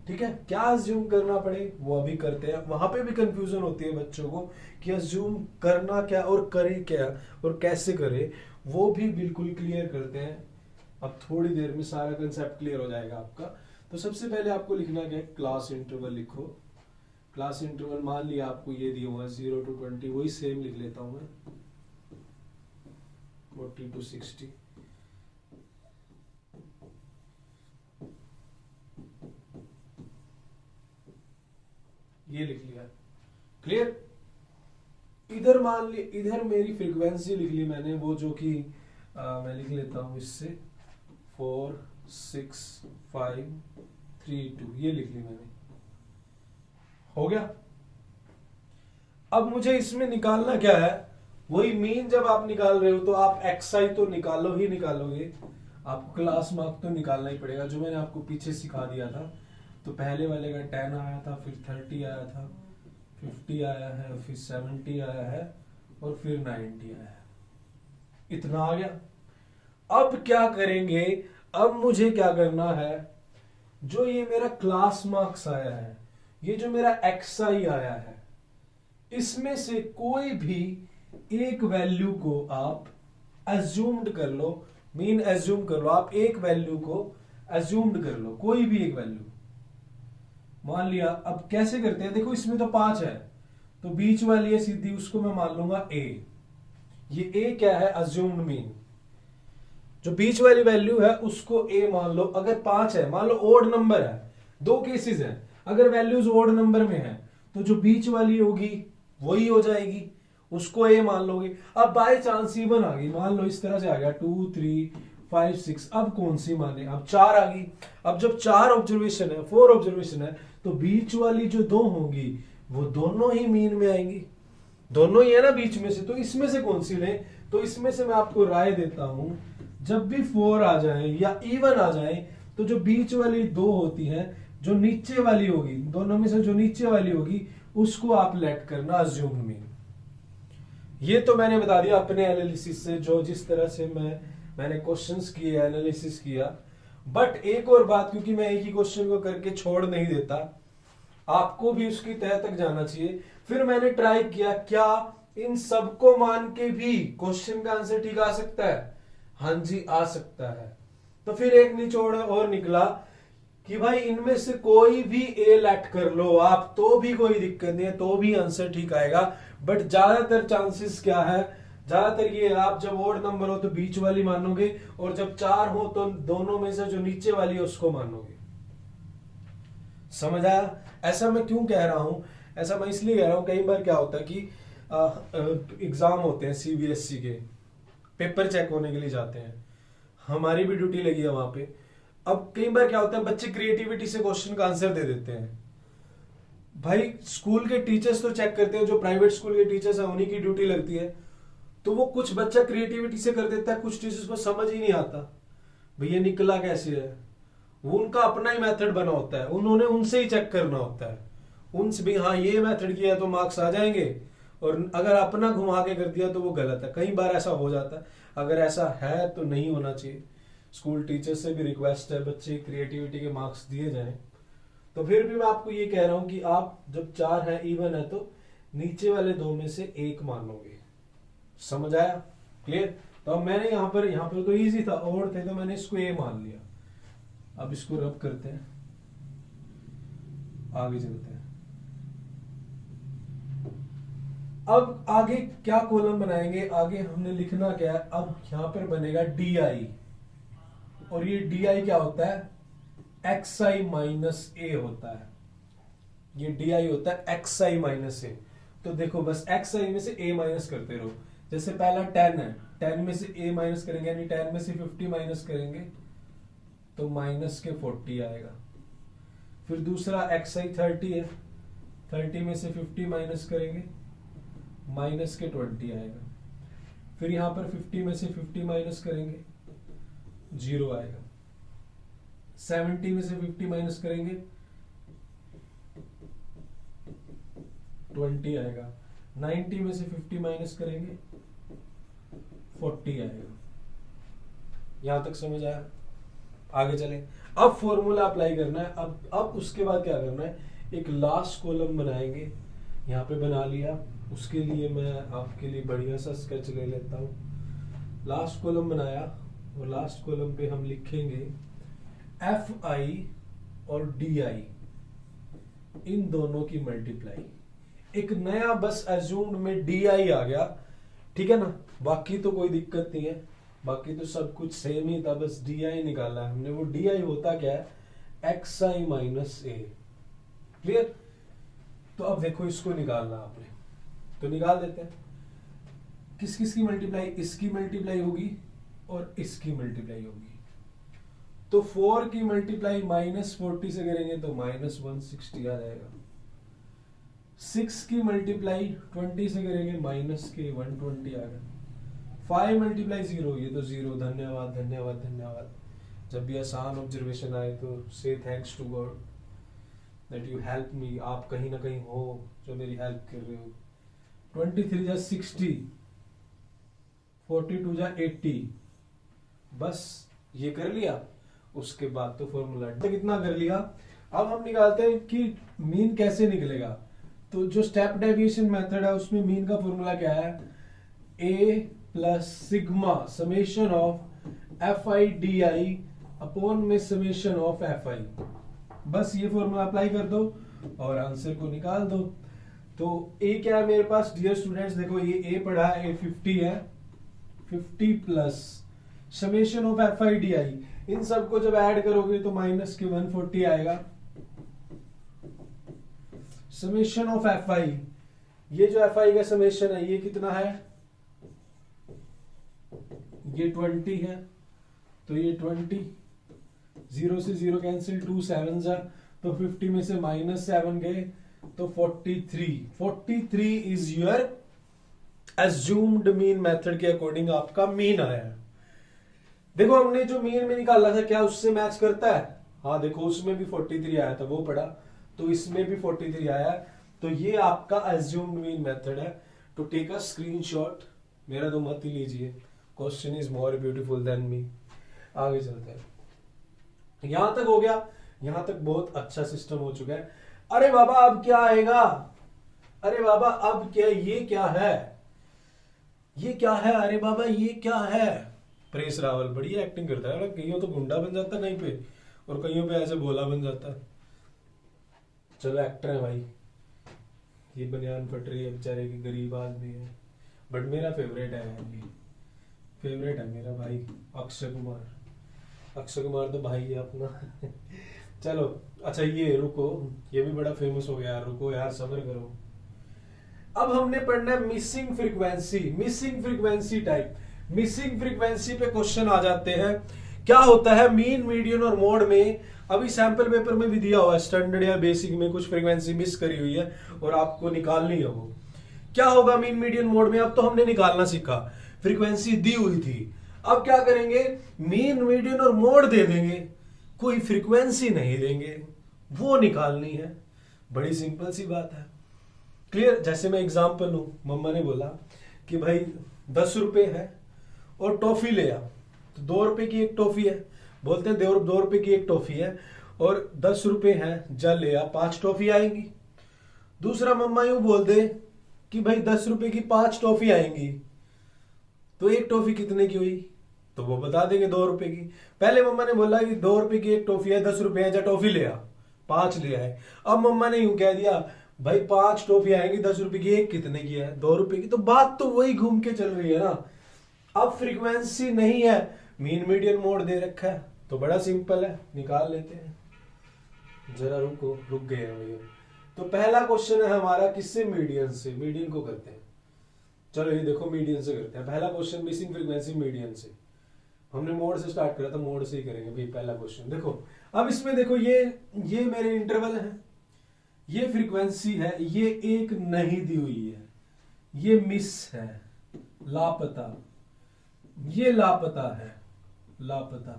S1: ठीक है, क्या अज्यूम करना पड़े वो अभी करते हैं। वहां पे भी कंफ्यूजन होती है बच्चों को कि अज्यूम करना क्या और करे क्या और कैसे करे, वो भी बिल्कुल क्लियर करते हैं। अब थोड़ी देर में सारा कंसेप्ट क्लियर हो जाएगा आपका। तो सबसे पहले आपको लिखना क्या है, क्लास इंटरवल लिखो। क्लास इंटरवल मान लिया आपको ये दिया हुआ है 0 to 20, वही सेम लिख लेता हूं मैं 40 to 60। ये लिख लिया, क्लियर। इधर मान ली, इधर मेरी फ्रीक्वेंसी लिख ली मैंने, वो जो कि मैं लिख लेता हूं इससे 4 6 5 3 2, ये लिख ली मैंने। हो गया। अब मुझे इसमें निकालना क्या है, वही मीन। जब आप निकाल रहे हो तो आप एक्सआई तो निकालो ही निकालोगे, आपको क्लास मार्क तो निकालना ही पड़ेगा, जो मैंने आपको पीछे सिखा दिया था। तो पहले वाले का 10 आया था, फिर 30 आया था, 50 आया है, फिर 70 आया है और फिर 90 आया है। इतना आ गया। अब क्या करेंगे, अब मुझे क्या करना है, जो ये मेरा क्लास मार्क्स आया है, ये जो मेरा एक्सआई आया है, इसमें से कोई भी एक वैल्यू को आप अज्यूम्ड कर लो, मीन अज्यूम कर लो। आप एक वैल्यू को अज्यूम्ड कर लो, कोई भी एक वैल्यू मान लिया। अब कैसे करते हैं, देखो इसमें तो 5 है, तो बीच वाली है सीधी, उसको मैं मान लूंगा ए। ये ए क्या है, अज्यूम्ड मीन। जो बीच वाली वैल्यू है उसको ए मान लो। अगर 5 है, मान लो ओड नंबर है, दो केसेस है, अगर वैल्यूज ओड नंबर में है तो जो बीच वाली होगी वही हो जाएगी, उसको ए मान लोगे। अब बाय चांस इवन आ गई, मान लो इस तरह से आ गया 2 3 5 6, अब कौन सी माने, अब 4 आ गई। अब जब 4 ऑब्जर्वेशन है, 4 ऑब्जर्वेशन है, तो बीच वाली जो 2 होगी वो दोनों ही मीन में आएंगी, दोनों ही है ना बीच में से। तो इसमें से कौन सी लें, तो इसमें से मैं आपको राय देता हूं, जब भी 4 आ जाए या इवन आ जाए, तो जो बीच वाली 2 होती है, जो नीचे वाली होगी, दोनों में से जो नीचे वाली होगी उसको आप लेट करना अज्यूम्ड मीन। ये तो मैंने बता दिया अपने एनालिसिस से, जो जिस तरह से मैंने क्वेश्चंस किए, एनालिसिस किया। बट एक और बात, क्योंकि मैं एक ही क्वेश्चन को करके छोड़ नहीं देता, आपको भी उसकी तह तक जाना चाहिए। फिर मैंने ट्राई किया, क्या इन सबको मान के भी क्वेश्चन का आंसर ठीक आ सकता है? हाँ जी, आ सकता है। तो फिर एक निचोड़ और निकला कि भाई इनमें से कोई भी ए लेट कर लो आप, तो भी कोई दिक्कत नहीं है, तो भी आंसर ठीक आएगा। बट ज्यादातर चांसेस क्या है, ज्यादातर ये, आप जब ओड नंबर हो तो बीच वाली मानोगे, और जब 4 हो तो दोनों में से जो नीचे वाली है उसको मानोगे। समझ आया? ऐसा मैं क्यों कह रहा हूं, ऐसा मैं इसलिए कह रहा हूं, कई बार क्या होता है कि एग्जाम होते हैं सीबीएसई के, पेपर चेक होने के लिए जाते हैं, हमारी भी ड्यूटी लगी है वहां पे। अब कई बार क्या होता है, बच्चे क्रिएटिविटी से क्वेश्चन का आंसर दे देते हैं। भाई स्कूल के टीचर्स तो चेक करते हैं, जो प्राइवेट स्कूल के टीचर्स हैं उन्हीं की ड्यूटी लगती है। तो वो कुछ बच्चा क्रिएटिविटी से कर देता है, कुछ टीचर्स को समझ ही नहीं आता भैया निकला कैसे है। वो उनका अपना ही मेथड बना होता है, उन्होंने उनसे ही चेक करना होता है, उनसे भी हाँ ये मेथड किया तो मार्क्स आ जाएंगे, और अगर अपना घुमा के कर दिया तो वो गलत है। कई बार ऐसा हो जाता है, अगर ऐसा है तो नहीं होना चाहिए। स्कूल टीचर से भी रिक्वेस्ट है, बच्चे क्रिएटिविटी के मार्क्स दिए जाएं। तो फिर भी मैं आपको ये कह रहा हूं कि आप जब 4 है, इवन है, तो नीचे वाले 2 में से एक मानोगे। समझ आया? क्लियर? तो अब मैंने यहाँ पर तो इजी था, और थे तो मैंने इसको ए मान लिया। अब इसको रब करते हैं, आगे चलते हैं। अब आगे क्या कॉलम बनाएंगे, आगे हमने लिखना क्या है, अब यहां पर बनेगा डी आई, और ये डी आई क्या होता है, एक्स आई माइनस ए होता है। ये डी आई होता है एक्स आई माइनस ए। तो देखो बस एक्स आई में से ए माइनस करते रहो। जैसे पहला 10 है, 10 में से ए माइनस करेंगे, यानी 10 में से 50 माइनस करेंगे तो माइनस के 40 आएगा। फिर दूसरा xi 30 है, 30 में से 50 माइनस करेंगे, माइनस के 20 आएगा। फिर यहां पर 50 में से 50 माइनस करेंगे, 0 आएगा। 70 में से 50 माइनस करेंगे, 20 आएगा। 90 में से 50 माइनस करेंगे, 40 आएगा। यहां तक समझ आया? आगे चलें। अब फॉर्मूला अप्लाई करना है। अब उसके बाद क्या करना है, एक लास्ट कॉलम बनाएंगे। यहाँ पे बना लिया, उसके लिए मैं आपके लिए बढ़िया सा स्केच ले लेता हूँ। लास्ट कॉलम बनाया और लास्ट कॉलम पे हम लिखेंगे Fi और Di, इन दोनों की मल्टीप्लाई। एक नया बस एज्यूम्ड में Di आ गया, ठीक है ना। बाकी तो कोई दिक्कत नहीं है, बाकी तो सब कुछ सेम ही था, बस Di निकाला है हमने। वो Di होता क्या है, xi माइनस ए। क्लियर? तो अब देखो इसको निकालना आपने, तो निकाल देते हैं। किस किस की मल्टीप्लाई? इसकी मल्टीप्लाई होगी और इसकी मल्टीप्लाई होगी। तो 4 की मल्टीप्लाई -40 से करेंगे तो -160 आ जाएगा। 6 की मल्टीप्लाई 20 से करेंगे -120 आएगा। 5 मल्टीप्लाई 0, ये तो 0। धन्यवाद धन्यवाद धन्यवाद। जब भी आसान ऑब्जर्वेशन आए तो से thanks to god that you help me. आप कहीं ना कहीं हो जो मेरी हेल्प कर रहे हो। 23 जा 60, 42 जा 80। बस ये कर लिया, उसके बाद तो फॉर्मूला कितना कर लिया। अब हम निकालते हैं कि मीन कैसे निकलेगा। तो जो स्टेप डेविएशन मेथड है उसमें मीन का फॉर्मूला क्या है, a plus sigma summation of fi di upon में समेशन ऑफ fi। बस ये फॉर्मूला अप्लाई कर दो और आंसर को निकाल दो। तो a क्या है मेरे पास, डियर स्टूडेंट्स देखो ये a पढ़ा है, a 50 है, 50 plus summation of fi di, इन सबको जब ऐड करोगे तो माइनस के 140 आएगा। समेशन ऑफ fi, ये जो fi का समेशन है ये कितना है, ये 20 है, तो ये 20, 0 से 0 कैंसिल, 2 7 जा, तो 50 में से -7 गए तो 43 is your assumed mean method के अकॉर्डिंग आपका मीन आया है। देखो हमने जो मीन में निकाला था क्या उससे मैच करता है? हाँ देखो उसमें भी 43 आया था, वो पढ़ा, तो इसमें भी 43 आया है। तो ये आपका एज्यूम्ड मीन मेथड है। तो टेक अ स्क्रीनशॉट, मेरा तो मत ही लीजिए, question is more beautiful than me. आगे चलते हैं। यहां तक हो गया, यहां तक बहुत अच्छा सिस्टम हो चुका है। अरे बाबा अब क्या आएगा, अरे बाबा अब क्या, ये क्या है, ये क्या है, अरे बाबा ये क्या है। परेश रावल बढ़िया एक्टिंग करता है, कईयों तो गुंडा बन जाता है कहीं पे, और कईयों पे ऐसे भोला बन जाता है। चलो एक्टर है भाई, ये बनियान फट रही है बेचारे की, गरीब आदमी है, बट मेरा फेवरेट है ये, फेवरेट है मेरा भाई अक्षय कुमार। अक्षय कुमार तो भाई है अपना। चलो अच्छा ये रुको, ये भी बड़ा फेमस हो गया, रुको यार सब्र करो। अब हमने पढ़ना है missing frequency, missing frequency type. Missing frequency पे क्वेश्चन आ जाते हैं। क्या होता है मीन, मीडियन और मोड में, अभी सैंपल पेपर में भी दिया हुआ है, स्टैंडर्ड या बेसिक में कुछ फ्रीक्वेंसी मिस करी हुई है और आपको निकालनी है। वो क्या होगा मीन, मीडियन, मोड में, अब तो हमने निकालना सीखा, फ्रीक्वेंसी दी हुई थी। अब क्या करेंगे, मीन, मीडियन और मोड दे देंगे, कोई फ्रीक्वेंसी नहीं देंगे, वो निकालनी है। बड़ी सिंपल सी बात है, क्लियर। जैसे मैं एग्जांपल लूं, मम्मा ने बोला कि भाई 10 रुपए है और टॉफी ले आ, तो 2 रुपए की एक टॉफी है, बोलते हैं 2 रुपए की एक टॉफी है और 10 रुपए है, जा ले आ, 5 टॉफी आएंगी। दूसरा मम्मा यूं बोल दे कि भाई 10 रुपए की 5 टॉफी आएंगी, तो एक टॉफी कितने की हुई, तो वो बता देंगे 2 रुपए की। पहले मम्मा ने बोला कि 2 रुपए की एक टॉफी है, 10 रुपए है, जा टॉफी ले आ, 5 ले आए। अब मम्मा ने यूं कह दिया भाई 5 टॉफी आएंगी, 10 रुपए की एक कितने की है, 2 रुपए की, तो बात तो वही घूम के चल रही है ना। अब फ्रीक्वेंसी नहीं है, मीन मीडियन मोड दे रखा है, तो बड़ा सिंपल है, निकाल लेते हैं। जरा रुको, रुक गए हैं भैया। तो पहला क्वेश्चन है हमारा किससे, मीडियन से, मीडियन को करते हैं। चलो ये देखो मीडियन से करते हैं पहला क्वेश्चन, मिसिंग फ्रीक्वेंसी मीडियन से। हमने मोड से स्टार्ट करा था, मोड से ही करेंगे भाई पहला क्वेश्चन। देखो अब इसमें देखो, ये मेरे इंटरवल है, ये फ्रीक्वेंसी है, ये एक नहीं दी हुई है, ये मिस है, लापता, ये लापता है, लापता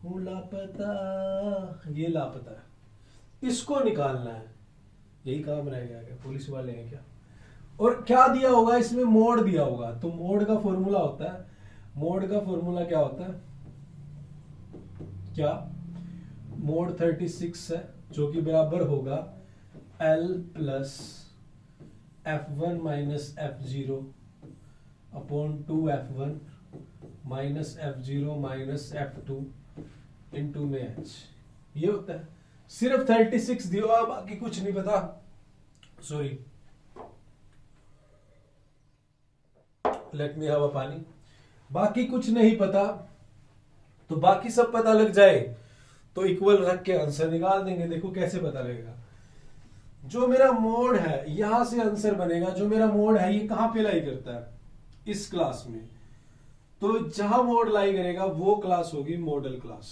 S1: हूँ लापता, ये लापता है, इसको निकालना है। यही काम रह गया क्या, पुलिस वाले हैं क्या? और क्या दिया होगा इसमें, मोड दिया होगा। तो मोड का फॉर्मूला होता है, मोड का फॉर्मूला क्या होता है, क्या मोड 36 है, जो कि बराबर होगा L plus F1 minus F0 upon 2F1 minus F0 minus F2 into में H। ये होता है। सिर्फ 36 दिया, बाकी कुछ नहीं पता। Sorry, let me have a पानी। बाकी कुछ नहीं पता, तो बाकी सब पता लग जाए तो इक्वल रख के आंसर निकाल देंगे। देखो कैसे पता लगेगा। जो मेरा मोड है, यहां से आंसर बनेगा। जो मेरा मोड है ये कहां पे लाई करता है, इस क्लास में। तो जहां मोड लाई करेगा वो क्लास होगी मॉडल क्लास।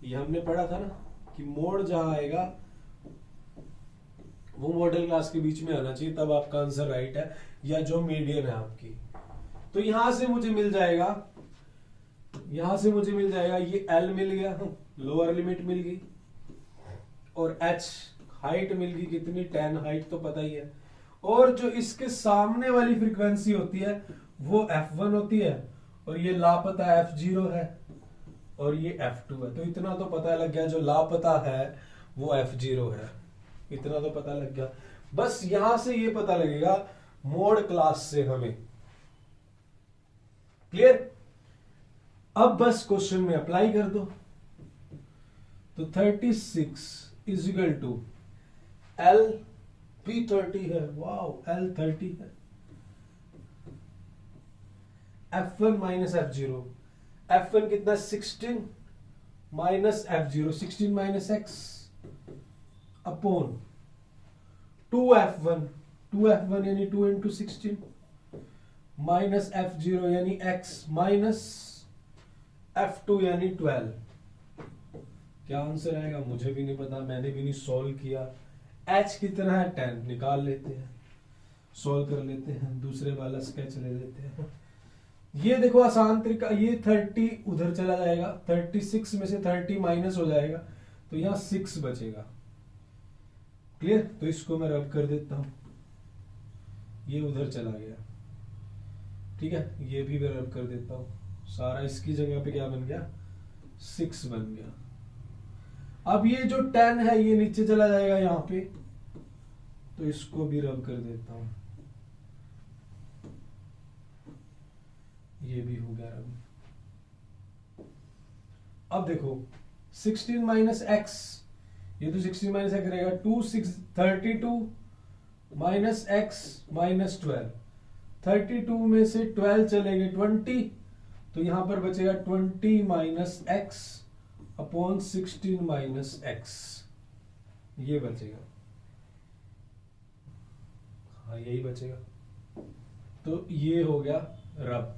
S1: ये हमने पढ़ा था ना कि मोड जहां आएगा वो मॉडल क्लास के बीच में आना चाहिए, तब आपका आंसर राइट है, या जो मीडियन है आपकी। तो यहां से मुझे मिल जाएगा, यहां से मुझे मिल जाएगा ये L मिल गया, लोअर लिमिट मिल गई, और H हाइट मिल गई, कितनी 10 हाइट तो पता ही है। और जो इसके सामने वाली फ्रीक्वेंसी होती है वो F1 होती है, और ये लापता F0 है, और ये F2 है। तो इतना तो पता लग गया, जो लापता है वो F0 है, इतना तो पता लग गया। बस यहां से ये पता लगेगा मोड क्लास से हमें। क्लियर? अब बस क्वेश्चन में अप्लाई कर दो। तो 36 is equal to L P30 है, वाओ L30 है, F1 माइनस F0, F1 कितना 16 minus F0, 16 minus X upon 2F1, 2F1 यानी 2 इंटू 16 माइनस F0 यानी X माइनस F2 यानी 12। क्या आंसर आएगा मुझे भी नहीं पता, मैंने भी नहीं सॉल्व किया। H कितना है 10, निकाल लेते हैं, सॉल्व कर लेते हैं, दूसरे वाला स्केच ले लेते हैं। ये देखो आसान तरीका, ये 30 उधर चला जाएगा, 36 में से 30 माइनस हो जाएगा, तो यहां 6 बचेगा। क्लियर? तो इसको मैं रब कर देता हूं, ये उधर चला गया, ठीक है। ये भी मैं रब कर देता हूं, सारा इसकी जगह पे क्या बन गया, 6 बन गया। अब ये जो 10 है ये नीचे चला जाएगा यहां पे, तो इसको भी रब कर देता हूं, ये भी हो गया रब। अब देखो 16 माइनस एक्स, ये तो 16 माइनस एक्स रहेगा, 32 माइनस एक्स माइनस 12, 32 में से 12 चले गए 20, तो यहां पर बचेगा 20 minus x upon 16 minus x, ये बचेगा। हाँ यही बचेगा। तो ये हो गया रब,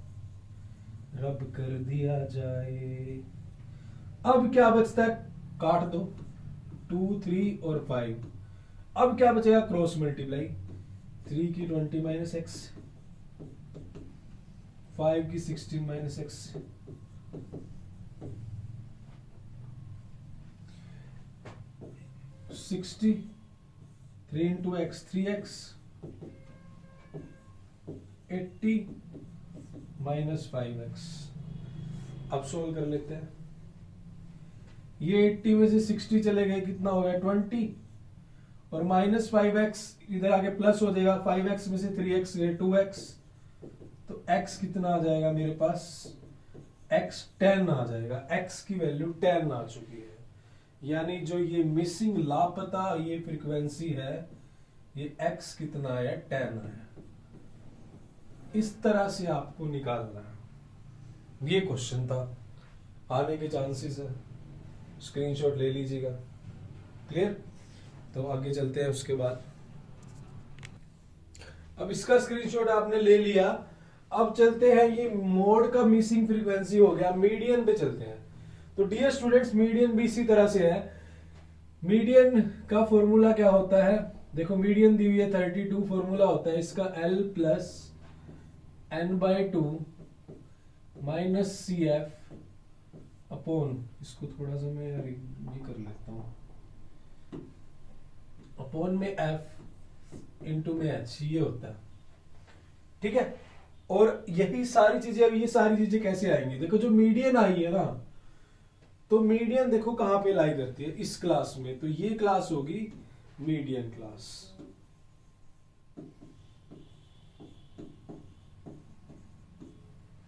S1: रब कर दिया जाए। अब क्या बचता है, काट दो, 2 3 और 5। अब क्या बचेगा, क्रॉस मल्टीप्लाई, 3 की 20 माइनस एक्स, 5 की 16 minus x, 60, 3 into x 3x, 80 minus 5x। अब सोल्व कर लेते हैं। ये 80 में से 60 चले गए, कितना हो गया 20, और माइनस 5x इधर आके प्लस हो जाएगा, 5x में से 3x ये 2x, तो x कितना आ जाएगा मेरे पास, x 10 आ जाएगा। x की वैल्यू 10 आ चुकी है, यानी जो ये मिसिंग लापता ये फ्रीक्वेंसी है, ये x कितना आया, 10 आया। इस तरह से आपको निकालना है। ये क्वेश्चन था, आने के चांसेस है, स्क्रीनशॉट ले लीजिएगा। क्लियर? तो आगे चलते हैं। उसके बाद अब इसका स्क्रीनशॉट आपने ले लिया, अब चलते हैं, ये मोड का मिसिंग फ्रीक्वेंसी हो गया, मीडियन पे चलते हैं। तो डियर स्टूडेंट्स, मीडियन भी इसी तरह से है। मीडियन का फॉर्मूला क्या होता है, देखो मीडियन दी हुई है 32, फॉर्मूला होता है इसका L plus n/2 minus C F upon, इसको थोड़ा सा मैं ये कर लेता हूं, अपॉन में F इंटू में H, ये होता है। ठीक है, और यही सारी चीजें, अब ये सारी चीजें कैसे आएंगी, देखो जो मीडियन आई है ना, तो मीडियन देखो कहां पे लाई करती है, इस क्लास में, तो ये क्लास होगी मीडियन क्लास।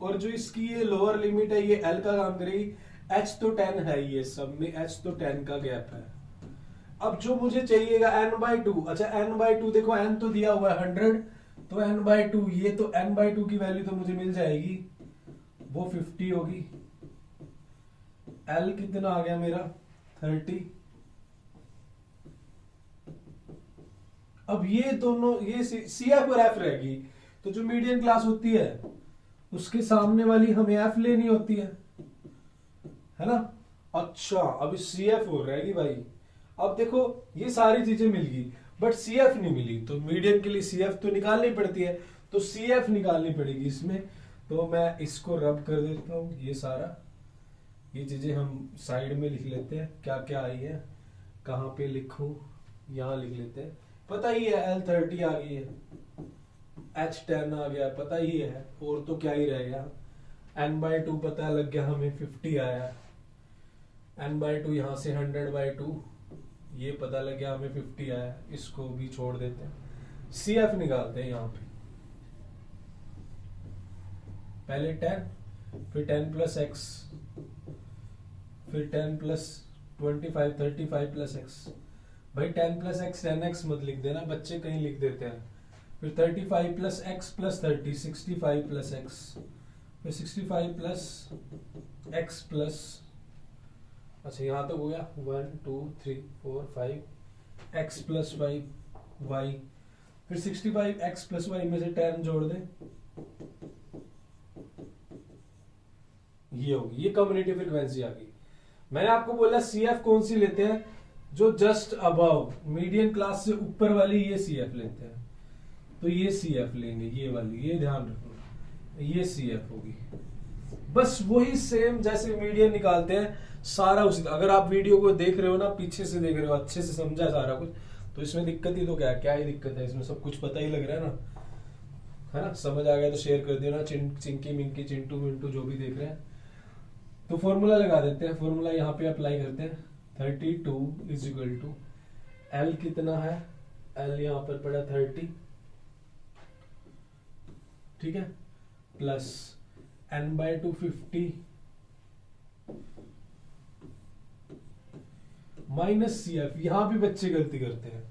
S1: और जो इसकी ये लोअर लिमिट है, ये L का काम करेगी। H तो 10 है, ये सब में H तो 10 का गैप है। अब जो मुझे चाहिएगा n/2, अच्छा n/2, देखो n तो दिया हुआ है 100, तो n/2, ये तो n/2 की वैल्यू तो मुझे मिल जाएगी, वो 50 होगी। L कितना आ गया मेरा 30। अब ये दोनों, ये सी एफ और एफ रहेगी, तो जो मीडियन क्लास होती है उसके सामने वाली हमें एफ लेनी होती है ना। अच्छा, अब सी एफ हो रहेगी भाई। अब देखो ये सारी चीजें मिल गई, बट सी एफ नहीं मिली, तो मीडियन के लिए सी एफ तो निकालनी पड़ती है, तो सी एफ निकालनी पड़ेगी इसमें। तो मैं इसको रब कर देता हूं, ये सारा, ये चीजें हम साइड में लिख लेते हैं, क्या क्या आई है, कहां पे लिखूं, यहां लिख लेते हैं। पता ही है L30 आ गई है, H10 आ गया, पता ही है, और तो क्या ही रह गया। n/2 पता लग गया हमें, 50 आया। n/2 यहां से 100/2, ये पता लग गया हमें 50 आया, इसको भी छोड़ देते हैं। सी एफ निकालते हैं यहां पे, पहले 10, फिर 10 प्लस एक्स, फिर 10 प्लस 25, 35 प्लस एक्स। भाई 10 प्लस एक्स 10x मत लिख देना, बच्चे कहीं लिख देते हैं। फिर 35 plus x plus 30, 65 plus x, फिर 65 प्लस एक्स प्लस, अच्छा यहां तक हो गया 1 2 3 4 5 एक्स प्लस वाई वाई, फिर 65 एक्स प्लस वाई में से 10 जोड़ दें, ये होगी, ये कम्युनिटी फ्रीक्वेंसी आ गई। मैंने आपको बोला सी एफ कौन सी लेते हैं, जो जस्ट अबव मीडियन क्लास से ऊपर वाली, ये सी एफ लेते हैं। तो ये सी एफ लेंगे, ये वाली, ये ध्यान रखो, ये सी एफ होगी। बस वही सेम जैसे मीडियन निकालते हैं, सारा उसी। अगर आप वीडियो को देख रहे हो ना, पीछे से देख रहे हो, अच्छे से समझा सारा कुछ, तो इसमें दिक्कत ही तो क्या है, क्या ही दिक्कत है, इसमें सब कुछ पता ही लग रहा है ना, है ना। समझ आ गया तो शेयर कर देना, चिंकी मिंकी चिंटू मिंटू जो भी देख रहे हैं। तो फॉर्मूला लगा देते हैं, फॉर्मूला यहाँ पे अप्लाई करते हैं। 32 इज इक्वल टू L कितना है, L यहाँ पर पड़ा 30, ठीक है, plus n/2 50 minus C F. यहां भी बच्चे गलती करते हैं,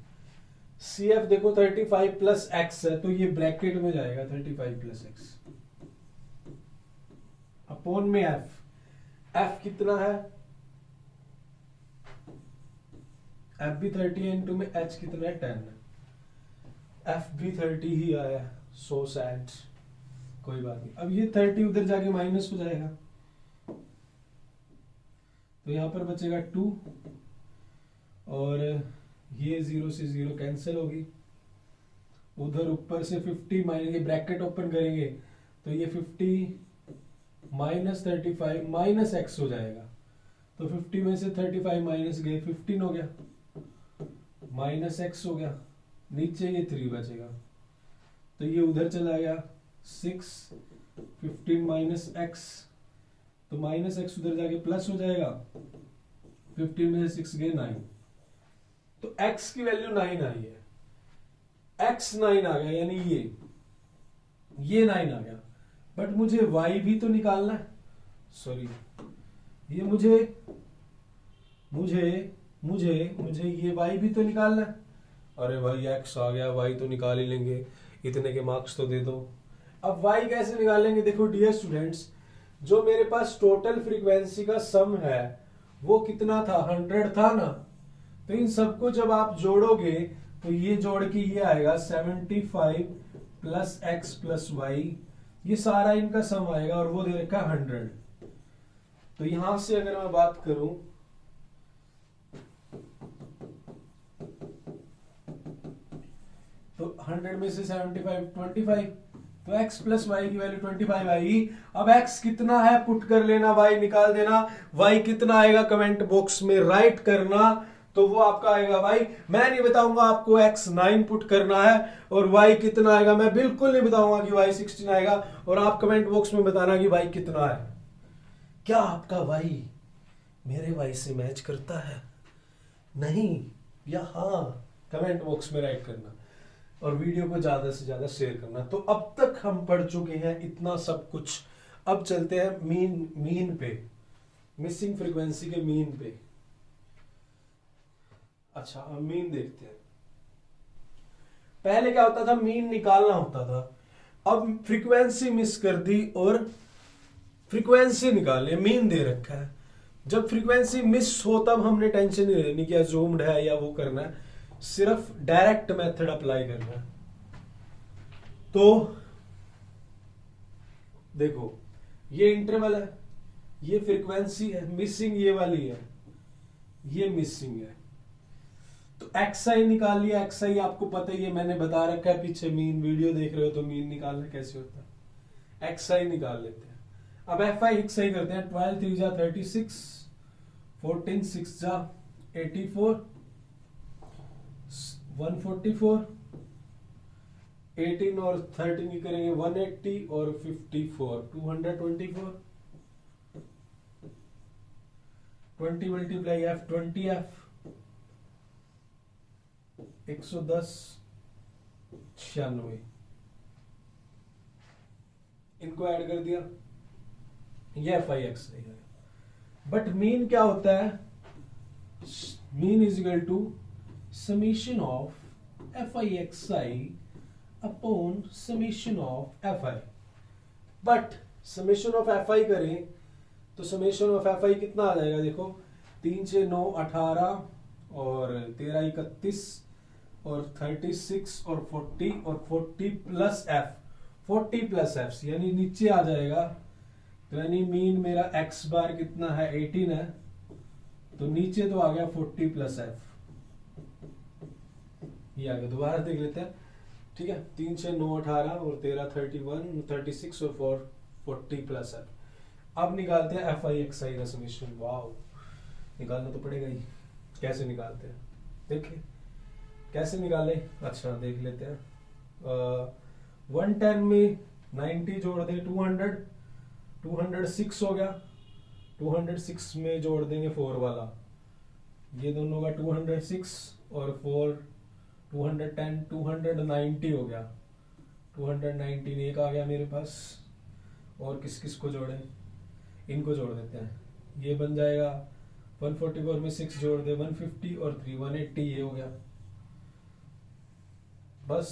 S1: सी एफ देखो 35 प्लस एक्स है, तो ये ब्रैकेट में जाएगा 35 प्लस एक्स, अपॉन में एफ। एफ कितना है, एफ भी 30 है, इंटू में एच कितना है 10 है, एफ भी 30 ही आया, सो सैड, कोई बात नहीं। अब ये 30 उधर जाके माइनस हो जाएगा, तो यहां पर बचेगा 2, और ये 0 से 0 कैंसिल होगी, उधर ऊपर से 50 माइनस, ये ब्रैकेट ओपन करेंगे तो ये 50 माइनस 35 माइनस एक्स हो जाएगा, तो 50 में से 35 माइनस गए 15 हो गया, माइनस एक्स हो गया, नीचे ये 3 बचेगा, तो ये उधर चला गया 6, 15 माइनस एक्स, तो माइनस एक्स उधर जाके प्लस हो जाएगा, 15 में से 6 गए 9, तो x की वैल्यू 9 आई है, x 9 आ गया, यानी ये 9 आ गया। बट मुझे y भी तो निकालना है, सॉरी, ये मुझे ये y भी तो निकालना है। अरे भाई x आ गया, y तो निकाल ही लेंगे, इतने के मार्क्स तो दे दो। अब y कैसे निकालेंगे, देखो डियर स्टूडेंट्स, जो मेरे पास टोटल फ्रीक्वेंसी का सम है वो कितना था, 100 था ना, तो इन सबको जब आप जोड़ोगे तो ये जोड़ के ये आएगा 75 प्लस एक्स प्लस वाई, ये सारा इनका सम आएगा और वो दे रखा है 100। तो यहां से अगर मैं बात करूं तो 100 में से 75 25, तो x प्लस वाई की वैल्यू 25 आएगी। अब x कितना है पुट कर लेना, y निकाल देना। y कितना आएगा कमेंट बॉक्स में राइट करना, तो वो आपका आएगा y। मैं नहीं बताऊंगा आपको x 9 पुट करना है और y कितना आएगा, मैं बिल्कुल नहीं बताऊंगा कि y 16 आएगा। और आप कमेंट बॉक्स में बताना कि y कितना है। क्या आपका y मेरे y से मैच करता है, नहीं या हाँ, कमेंट बॉक्स में राइट करना और वीडियो को ज्यादा से ज्यादा शेयर करना। तो अब तक हम पढ़ चुके हैं इतना सब कुछ। अब चलते हैं मीन पे, मिसिंग फ्रीक्वेंसी के मीन पे। अच्छा, अब मीन देखते हैं। पहले क्या होता था, मीन निकालना होता था। अब फ्रीक्वेंसी मिस कर दी और फ्रीक्वेंसी निकालनी, मीन दे रखा है। जब फ्रीक्वेंसी मिस हो तब हमने टेंशन नहीं लेनी कि अज्यूम्ड है या वो करना है, सिर्फ डायरेक्ट मेथड अप्लाई करना है। तो देखो, ये इंटरवल है, ये फ्रीक्वेंसी है, मिसिंग ये वाली है, ये मिसिंग है। तो एक्सआई निकाल लिया। एक्सआई आपको पता ही है, मैंने बता रखा है पीछे, मीन वीडियो देख रहे हो तो मीन निकालना कैसे होता है। एक्सआई निकाल लेते हैं। अब एफ आई एक्सआई करते हैं। 12 3 जा 36, 14 6 जा 84, 144, 18 और 13 की करेंगे 180 और 54 224, 20 मल्टीप्लाई एफ 20 एफ 110 96, इनको ऐड कर दिया, ये एफ आई एक्स है। बट मीन क्या होता है, mean is equal to summation of F I X I upon summation of F I. But summation of F I करें तो समीशन ऑफ एफ आई कितना आ जाएगा, देखो 3 6 9 18 और 13 31 और 36 और 40 और 40 प्लस एफ, 40 प्लस एफ यानी नीचे आ जाएगा। तो यानी मीन मेरा एक्स बार कितना है 18 है, तो नीचे तो आ गया 40 प्लस एफ, ये आ गया। दोबारा देख लेते हैं, ठीक है। 3 6 9 18 और 13 31 36 और 40 प्लस एफ। अब निकालते हैं एफ आई एक्स आई का समीशन। वाओ, निकालना तो पड़ेगा ही। कैसे निकालते हैं देखिए, कैसे निकाले। अच्छा देख लेते हैं। 110 में 90 जोड़ दें 200, 206 हो गया। 206 में जोड़ देंगे 4 वाला, ये दोनों का 206 और 4 210 290 हो गया। 219 एक आ गया मेरे पास। और किस किस को जोड़े, इनको जोड़ देते हैं, ये बन जाएगा 144 में 6 जोड़ दे 150 और 3 180, ये हो गया बस।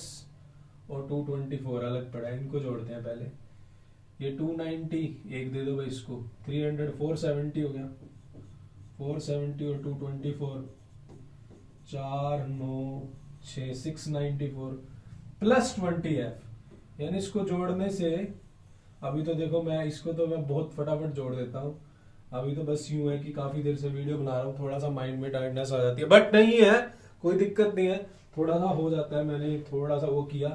S1: और 224 अलग पड़ा है, इनको जोड़ते हैं पहले। ये 290 एक दे दो भाई इसको, 300 470 हो गया। 470 और 224 4 9 6 694 प्लस 20 एफ, यानी इसको जोड़ने से अभी तो देखो, मैं इसको तो मैं बहुत फटाफट जोड़ देता हूँ। अभी तो बस यूं है कि काफी देर से वीडियो बना रहा हूँ, थोड़ा सा माइंड में टायर्डनेस आ जाती है, बट नहीं है, कोई दिक्कत नहीं है, थोड़ा सा हो जाता है। मैंने थोड़ा सा वो किया,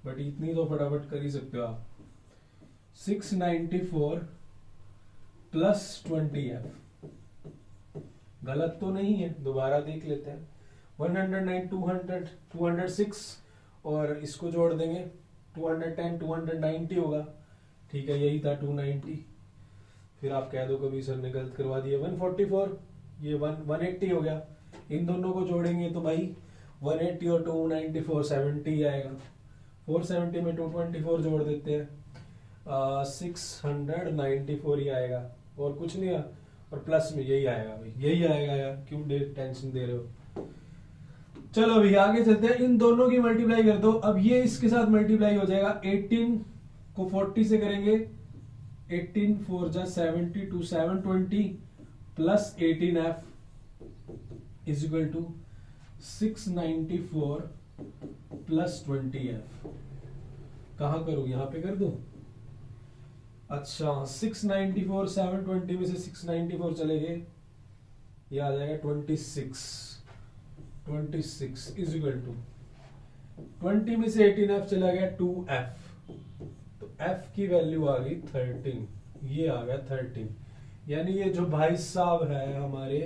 S1: बट इतनी तो फटाफट कर ही सकते हो आप। 694 प्लस 20 एफ, गलत तो नहीं है, दोबारा देख लेते हैं। 109 200 206 और इसको जोड़ देंगे 210 290 होगा, ठीक है, यही था 290। फिर आप कह दो कभी सर ने गलत करवा दिया। 144 ये 180 हो गया, इन दोनों को जोड़ेंगे तो भाई 180 और 294 70 आएगा। 470 में 224 जोड़ देते हैं, 694 ही आएगा, और कुछ नहीं है। और प्लस में यही आएगा भाई, यही आएगा यार, क्यों टेंशन दे रहे हो। चलो अभी आगे चलते हैं, इन दोनों की मल्टीप्लाई कर दो। अब ये इसके साथ मल्टीप्लाई हो जाएगा, 18 को 40 से करेंगे, 18 4 जा 72 720 plus 18f is equal to 694 plus 20f। कहां करूं, यहां पे कर दूं, अच्छा 694, 720 में से 694 चले गए, ये आ जाएगा 26। 26 इज इक्वल टू 20 में से 18f चला गया 2f, तो f की वैल्यू आ गई 13, ये आ गया 13। यानी ये जो भाई साहब है हमारे,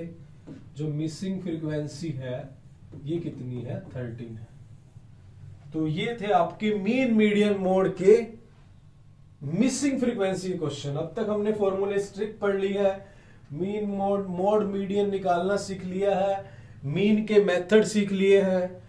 S1: जो मिसिंग फ्रीक्वेंसी है ये कितनी है, 13 है। तो ये थे आपके मीन मीडियन मोड के मिसिंग फ्रीक्वेंसी क्वेश्चन। अब तक हमने फॉर्मूले स्ट्रिक पढ़ लिया है, मीन मोड मोड मीडियन निकालना सीख लिया है, मीन के मेथड सीख लिए हैं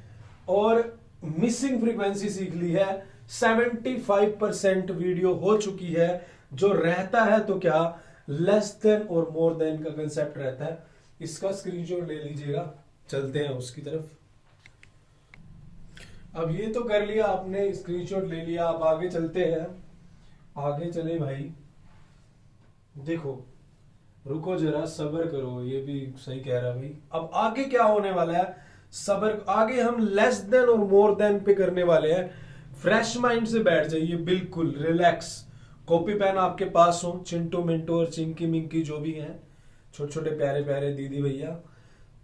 S1: और मिसिंग फ्रीक्वेंसी सीख ली है। 75% वीडियो हो चुकी है। जो रहता है तो क्या, लेस देन और मोर देन का कंसेप्ट रहता है। इसका स्क्रीनशॉट ले लीजिएगा, चलते हैं उसकी तरफ। अब ये तो कर लिया आपने, स्क्रीनशॉट ले लिया, अब आगे चलते हैं। आगे चले भाई, देखो रुको जरा, सब्र करो, ये भी सही कह रहा है भाई। अब आगे क्या होने वाला है, सब्र, आगे हम लेस देन और मोर देन पे करने वाले हैं। फ्रेश माइंड से बैठ जाइए, बिल्कुल रिलैक्स, कॉपी पेन आपके पास हो, चिंटू मिंटू और चिंकी मिंकी जो भी हैं, छोटे छोटे प्यारे प्यारे दीदी भैया,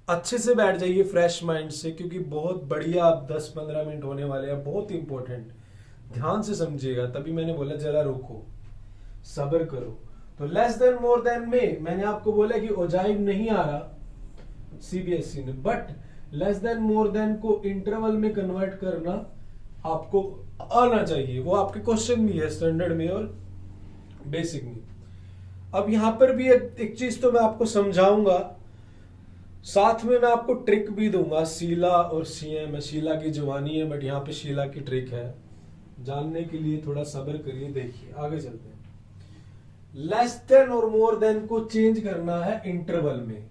S1: अच्छे से बैठ जाइए फ्रेश माइंड से, क्योंकि बहुत बढ़िया 10-15 मिनट होने वाले हैं, बहुत इंपॉर्टेंट। ध्यान से समझिएगा, तभी मैंने बोला जरा रुको, सब्र करो। तो लेस देन मोर देन में मैंने आपको बोला कि ओजाइव नहीं आ रहा सीबीएसई ने, but less than more than को इंटरवल में कन्वर्ट करना आपको आना चाहिए। वो आपके क्वेश्चन भी है स्टैंडर्ड में और बेसिक में। अब यहां पर भी एक चीज तो मैं आपको समझाऊंगा, साथ में मैं आपको ट्रिक भी दूंगा। शीला और सीएम, शीला की जवानी है बट यहाँ पे शीला की ट्रिक है, जानने के लिए थोड़ा सब्र करिए। देखिए आगे चलते हैं। लेस देन और मोर देन को चेंज करना है इंटरवल में,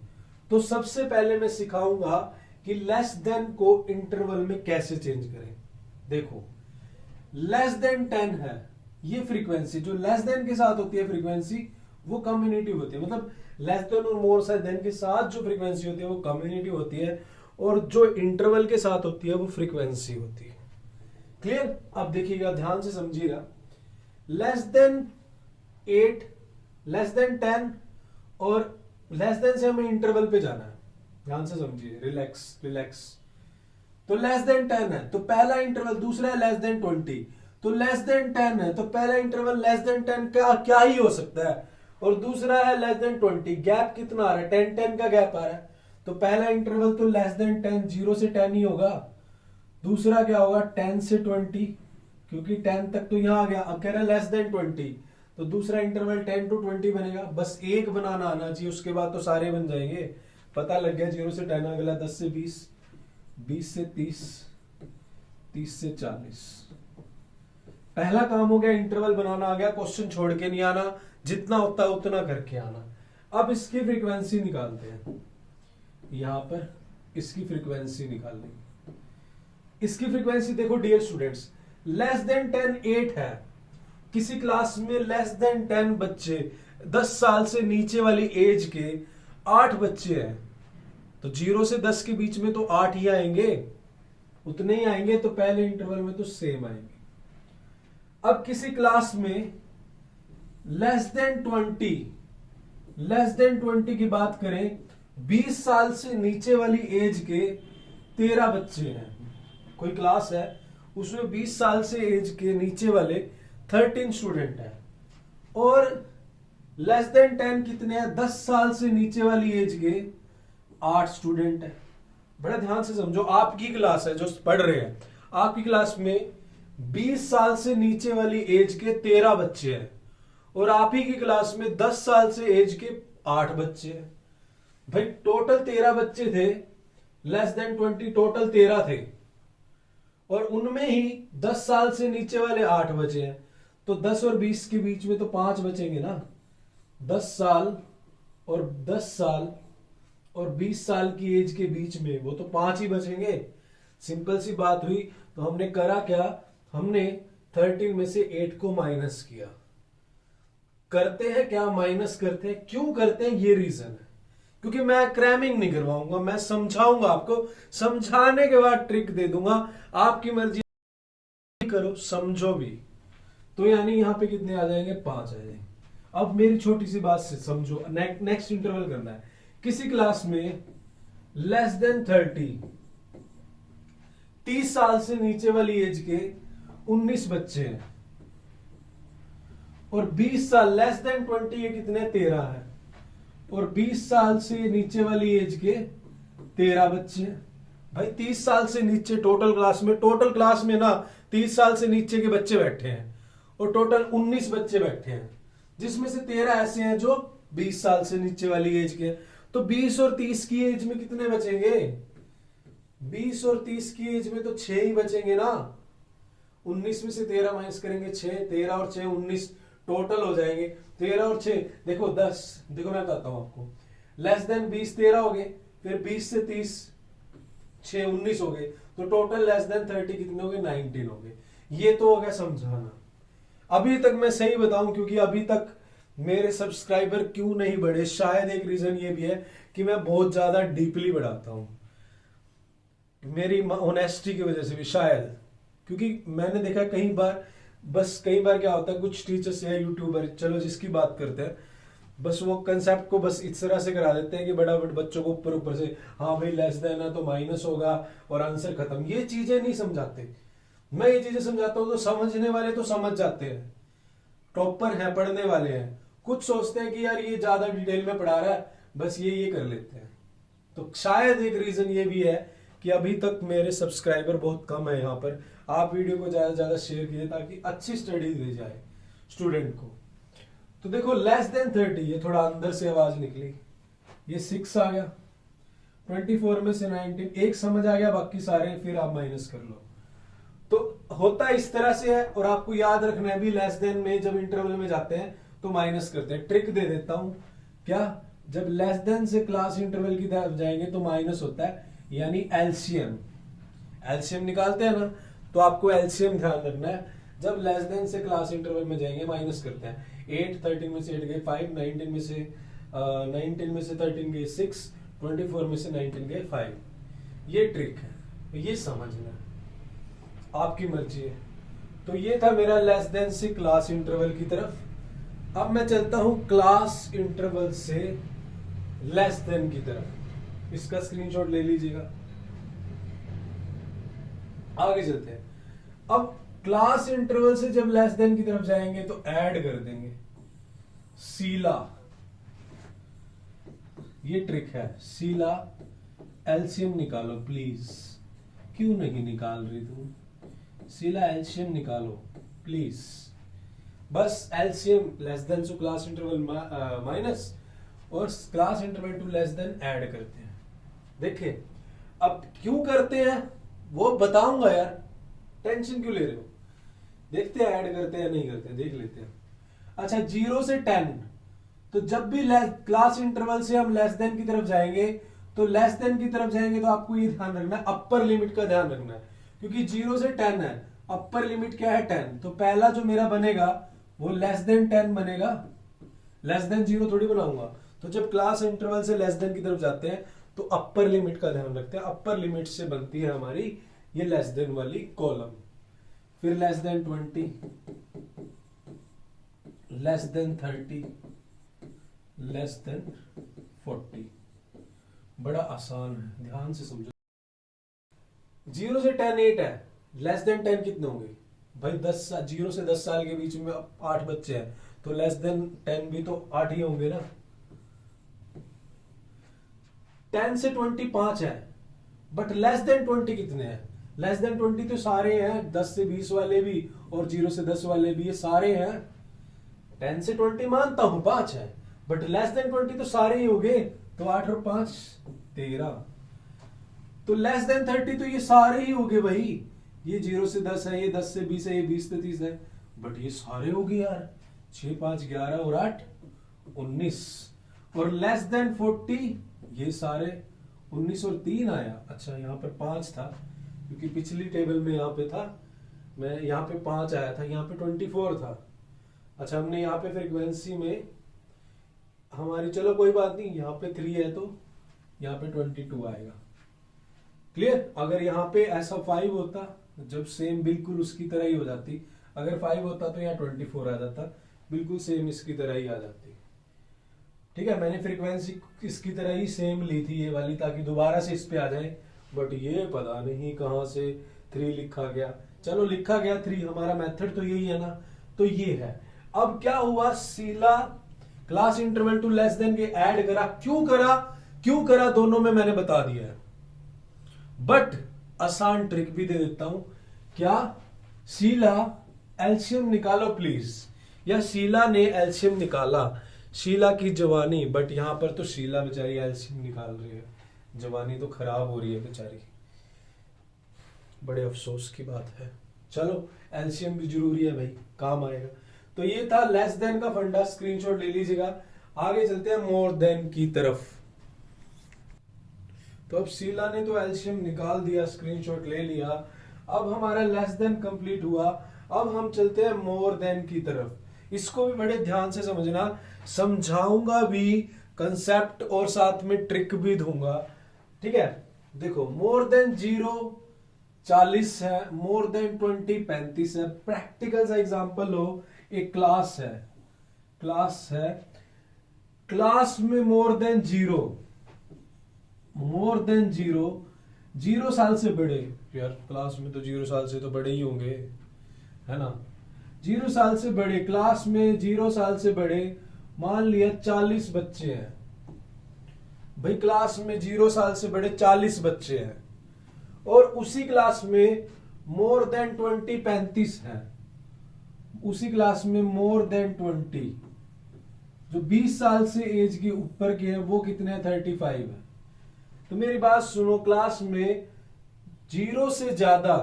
S1: तो सबसे पहले मैं सिखाऊंगा कि लेस देन को इंटरवल में कैसे चेंज करें। देखो लेस देन 10 है, ये फ्रीक्वेंसी जो लेस देन के साथ होती है फ्रीक्वेंसी वो कम्युनिटिव होती है, मतलब लेस देन और मोर देन के साथ जो फ्रीक्वेंसी होती है वो कम्युनिटिव होती है, और जो इंटरवल के साथ होती है वो फ्रीक्वेंसी होती है। क्लियर? अब देखिएगा, ध्यान से समझिएगा। लेस देन 8, लेस देन 10 और लेस देन से हमें इंटरवल पे जाना है, ध्यान से समझिए, रिलैक्स रिलैक्स। तो लेस देन 10 है तो पहला इंटरवल, दूसरा है लेस देन 20, तो लेस देन 10 है तो पहला इंटरवल लेस देन 10 का क्या ही हो सकता है, और दूसरा है लेस देन 20। गैप कितना आ रहा है, 10-10 का गैप आ रहा है, तो पहला इंटरवल तो लेस देन 10, 0 से 10 ही होगा। दूसरा क्या होगा, 10 से 20, क्योंकि 10 तक तो यहां आ गया। अब कह रहा है लेस देन 20, तो दूसरा इंटरवल 10 to 20 बनेगा। बस एक बनाना आना चाहिए, उसके बाद तो सारे बन जाएंगे। पता लग गया, 0 से 10 अगला 10 से 20, 20 से 30, 30 से 40। पहला काम हो गया, इंटरवल बनाना आ गया, क्वेश्चन छोड़ के नहीं आना, जितना होता है उतना करके आना। अब इसकी फ्रीक्वेंसी निकालते हैं, यहां पर इसकी फ्रीक्वेंसी निकाल लेंगे। इसकी फ्रीक्वेंसी देखो डियर स्टूडेंट्स, लेस देन 10 8 है। किसी क्लास में लेस देन 10 बच्चे, 10 साल से नीचे वाली एज के 8 बच्चे हैं, तो 0 से 10 के बीच में तो 8 ही आएंगे, उतने ही आएंगे, तो पहले इंटरवल में तो सेम आएंगे। अब किसी क्लास में लेस देन 20, लेस देन 20 की बात करें, 20 साल से नीचे वाली एज के 13 बच्चे हैं। कोई क्लास है उसमें 20 साल से एज के नीचे वाले 13 स्टूडेंट हैं, और लेस देन 10 कितने हैं, 10 साल से नीचे वाली एज के 8 स्टूडेंट हैं। बड़ा ध्यान से समझो, आपकी क्लास है जो पढ़ रहे हैं, आपकी क्लास में 20 साल से नीचे वाली एज के 13 बच्चे हैं, और आप ही की क्लास में 10 साल से एज के 8 बच्चे हैं। भाई टोटल 13 बच्चे थे, लेस देन 20 टोटल 13 थे, और उनमें ही 10 साल से नीचे वाले 8 बचे हैं, तो 10 और 20 के बीच में तो 5 बचेंगे ना। 10 साल और 10 साल और 20 साल की एज के बीच में वो तो 5 ही बचेंगे। सिंपल सी बात हुई। तो हमने करा क्या, हमने 13 में से 8 को माइनस किया। करते हैं क्या, माइनस करते हैं। क्यों करते हैं, ये रीजन है, क्योंकि मैं क्रैमिंग नहीं करवाऊंगा, मैं समझाऊंगा आपको, समझाने के बाद ट्रिक दे दूंगा, आपकी मर्जी करो समझो भी। तो यानी यहाँ पे कितने आ जाएंगे, 5 आ जाएंगे। अब मेरी छोटी सी बात से समझो, नेक्स्ट इंटरवल करना है। किसी क्लास में लेस देन 30 साल से नीचे वाली एज के 19 बच्चे हैं, और 20 साल लेस देन 20 ये कितने, 13 है, और 20 साल से नीचे वाली एज के 13 बच्चे हैं। भाई 30 साल से नीचे टोटल क्लास में ना 30 साल से नीचे के बच्चे बैठे हैं, और टोटल 19 बच्चे बैठे हैं, जिसमें से 13 ऐसे हैं जो 20 साल से नीचे वाली एज के। तो 20 और 30 की एज में कितने बचेंगे, 20 और 30 की एज में तो 6 ही बचेंगे ना। 19 में से 13 माइनस करेंगे 6, 13 और 6 19 टोटल हो जाएंगे। 13 और 6 देखो 10, देखो मैं बताता हूं आपको, लेस देन 20 13 हो गए, फिर 20 से 30 6 19 हो गए, तो टोटल लेस देन 30 कितने हो गए, 19 हो गए। ये तो हो गया समझाना। अभी तक मैं सही बताऊं, क्योंकि अभी तक मेरे सब्सक्राइबर क्यों नहीं बढ़े, शायद एक रीजन ये भी है कि मैं बहुत ज्यादा डीपली बढ़ाता हूं, मेरी ऑनेस्टी की वजह से भी शायद। क्योंकि मैंने देखा कई बार क्या होता है, कुछ टीचर्स या यूट्यूबर, चलो जिसकी बात करते हैं, बस वो कंसेप्ट को बस इस तरह से करा देते हैं कि बड़ा बच्चों को ऊपर ऊपर से, हाँ भाई लेस देन है तो माइनस होगा और आंसर खत्म। ये चीजें नहीं समझाते, मैं ये चीजें समझाता हूं तो समझने वाले तो समझ जाते हैं, टॉपर है, पढ़ने वाले हैं। कुछ सोचते हैं कि यार ये ज्यादा डिटेल में पढ़ा रहा है, बस ये कर लेते हैं। तो शायद एक रीजन ये भी है कि अभी तक मेरे सब्सक्राइबर बहुत कम है। यहाँ पर आप वीडियो को ज्यादा से ज्यादा शेयर कीजिए ताकि अच्छी स्टडी दी जाए स्टूडेंट को। तो देखो लेस देन 30, ये थोड़ा अंदर से आवाज निकली, ये 6 आ गया, 24 में से 19 एक समझ आ गया, बाकी सारे फिर आप माइनस कर लो। तो होता इस तरह से है, और आपको याद रखना है भी, लेस देन में जब इंटरवल में जाते हैं तो माइनस करते हैं। ट्रिक दे देता हूं क्या, जब लेस देन से क्लास इंटरवल की तरफ जाएंगे तो माइनस होता है, यानी एलसीएम निकालते हैं ना, तो आपको एलसीएम ध्यान रखना है। जब लेस देन से क्लास इंटरवल में जाएंगे माइनस करते हैं। 8 13 में से 8 गए 5, 19 में से 13 गए 6, 24 में से 19 गए 5। ये ट्रिक है, ये समझना है, आपकी मर्जी है। तो ये था मेरा लेस देन से क्लास इंटरवल की तरफ। अब मैं चलता हूं क्लास इंटरवल से लेस देन की तरफ, इसका स्क्रीनशॉट ले लीजिएगा। आगे चलते हैं। अब क्लास इंटरवल से जब लेस देन की तरफ जाएंगे तो ऐड कर देंगे सीला, ये ट्रिक है। सीला एलसीएम निकालो प्लीज, क्यों नहीं निकाल रही तुम, सीला एलसीएम निकालो प्लीज। बस LCM less than to class interval minus और class interval to less than add करते हैं। देखिए अब क्यों करते हैं वो बताऊंगा यार, टेंशन क्यों ले रहे हो। देखते हैं ऐड करते हैं नहीं करते, देख लेते हैं। अच्छा 0 से 10, तो जब भी क्लास इंटरवल से हम लेस देन की तरफ जाएंगे तो लेस देन की तरफ जाएंगे तो आपको ये ध्यान रखना है, अपर लिमिट का ध्यान रखना है, क्योंकि 0 से 10 है, अपर लिमिट क्या है 10। तो पहला जो मेरा बनेगा वो लेस देन 10 बनेगा, लेस देन 0 थोड़ी बनाऊंगा। तो जब क्लास इंटरवल से लेस देन की तरफ जाते हैं तो अपर लिमिट का ध्यान रखते हैं। अपर लिमिट से बनती है हमारी ये लेस देन वाली कॉलम। फिर less than 20, less than 30, less than 40। बड़ा आसान है, ध्यान से समझो। 0 से 10 8 है, लेस देन 10 कितने होंगे भाई, 0 से 10 साल के बीच में 8 बच्चे हैं, तो लेस देन 10 भी तो 8 ही होंगे ना। 10 से 20 5 है, बट लेस देन 20 कितने हैं, लेस देन 20 तो सारे हैं, 10 से 20 वाले भी और 0 से 10 वाले भी, ये सारे हैं। 10 से 20 मानता हूं 5 है, बट लेस देन 20 तो सारे ही हो गए, तो 8 और 5 13। तो लेस देन 30 तो ये सारे ही हो गए भाई, ये 0 से 10 है, ये 10 से 20 है, ये 20 से 30 है, बट ये सारे हो गए यार, 6 5 11 और 8 19। और लेस देन 40 ये सारे 19 और 3 आया। अच्छा यहाँ पर 5 था क्योंकि पिछली टेबल में यहाँ पे था, मैं यहाँ पे 5 आया था, यहाँ पे 24 था। अच्छा हमने यहाँ पे फ्रीक्वेंसी में हमारी, चलो कोई बात नहीं, यहाँ पे 3 है तो यहाँ पे 22 आएगा। क्लियर। अगर यहाँ पे ऐसा 5 होता, जब सेम बिल्कुल उसकी तरह ही हो जाती, अगर 5 होता तो यहाँ 24 आ जाता, बिल्कुल सेम इसकी तरह ही आ जाती। ठीक है, मैंने फ्रीक्वेंसी इसकी तरह ही सेम ली थी ये वाली, ताकि दोबारा से इस पे आ जाए, बट ये पता नहीं कहाँ से 3 लिखा गया। चलो लिखा गया 3, हमारा मेथड तो यही है ना, तो ये है। अब क्या हुआ, सीला class interval to less than के ऐड करा, क्यों करा दोनों में मैंने बता दिया है, बट आसान ट्रिक भी दे देता हूं। क्या, शीला एल्शियम निकालो प्लीज, या शीला ने एल्शियम निकाला, शीला की जवानी, बट यहां पर तो शीला बेचारी एल्शियम निकाल रही है, जवानी तो खराब हो रही है बेचारी, बड़े अफसोस की बात है। चलो एल्शियम भी जरूरी है भाई, काम आएगा। तो ये था लेस देन का फंडा, स्क्रीनशॉट ले लीजिएगा। आगे चलते हैं मोर देन की तरफ। तो अब शीला ने तो एल्शियम निकाल दिया, स्क्रीनशॉट ले लिया, अब हमारा लेस देन कंप्लीट हुआ। अब हम चलते हैं मोर देन की तरफ। इसको भी बड़े ध्यान से समझना, समझाऊंगा भी कंसेप्ट और साथ में ट्रिक भी दूंगा। ठीक है, देखो मोर देन 0 40 है, मोर देन 20 35 है। प्रैक्टिकल सा एग्जांपल लो, एक क्लास है, क्लास में मोर देन 0 साल से बड़े, यार क्लास में तो 0 साल से तो बड़े ही होंगे, है ना, 0 साल से बड़े, क्लास में 0 साल से बड़े, मान लिया 40 बच्चे हैं भाई, क्लास में 0 साल से बड़े 40 बच्चे हैं, और उसी क्लास में मोर देन 20 35 हैं, उसी क्लास में मोर देन 20, जो 20 साल से एज के ऊपर के हैं वो कितने हैं, 35 है। तो मेरी बात सुनो, क्लास में 0 से ज्यादा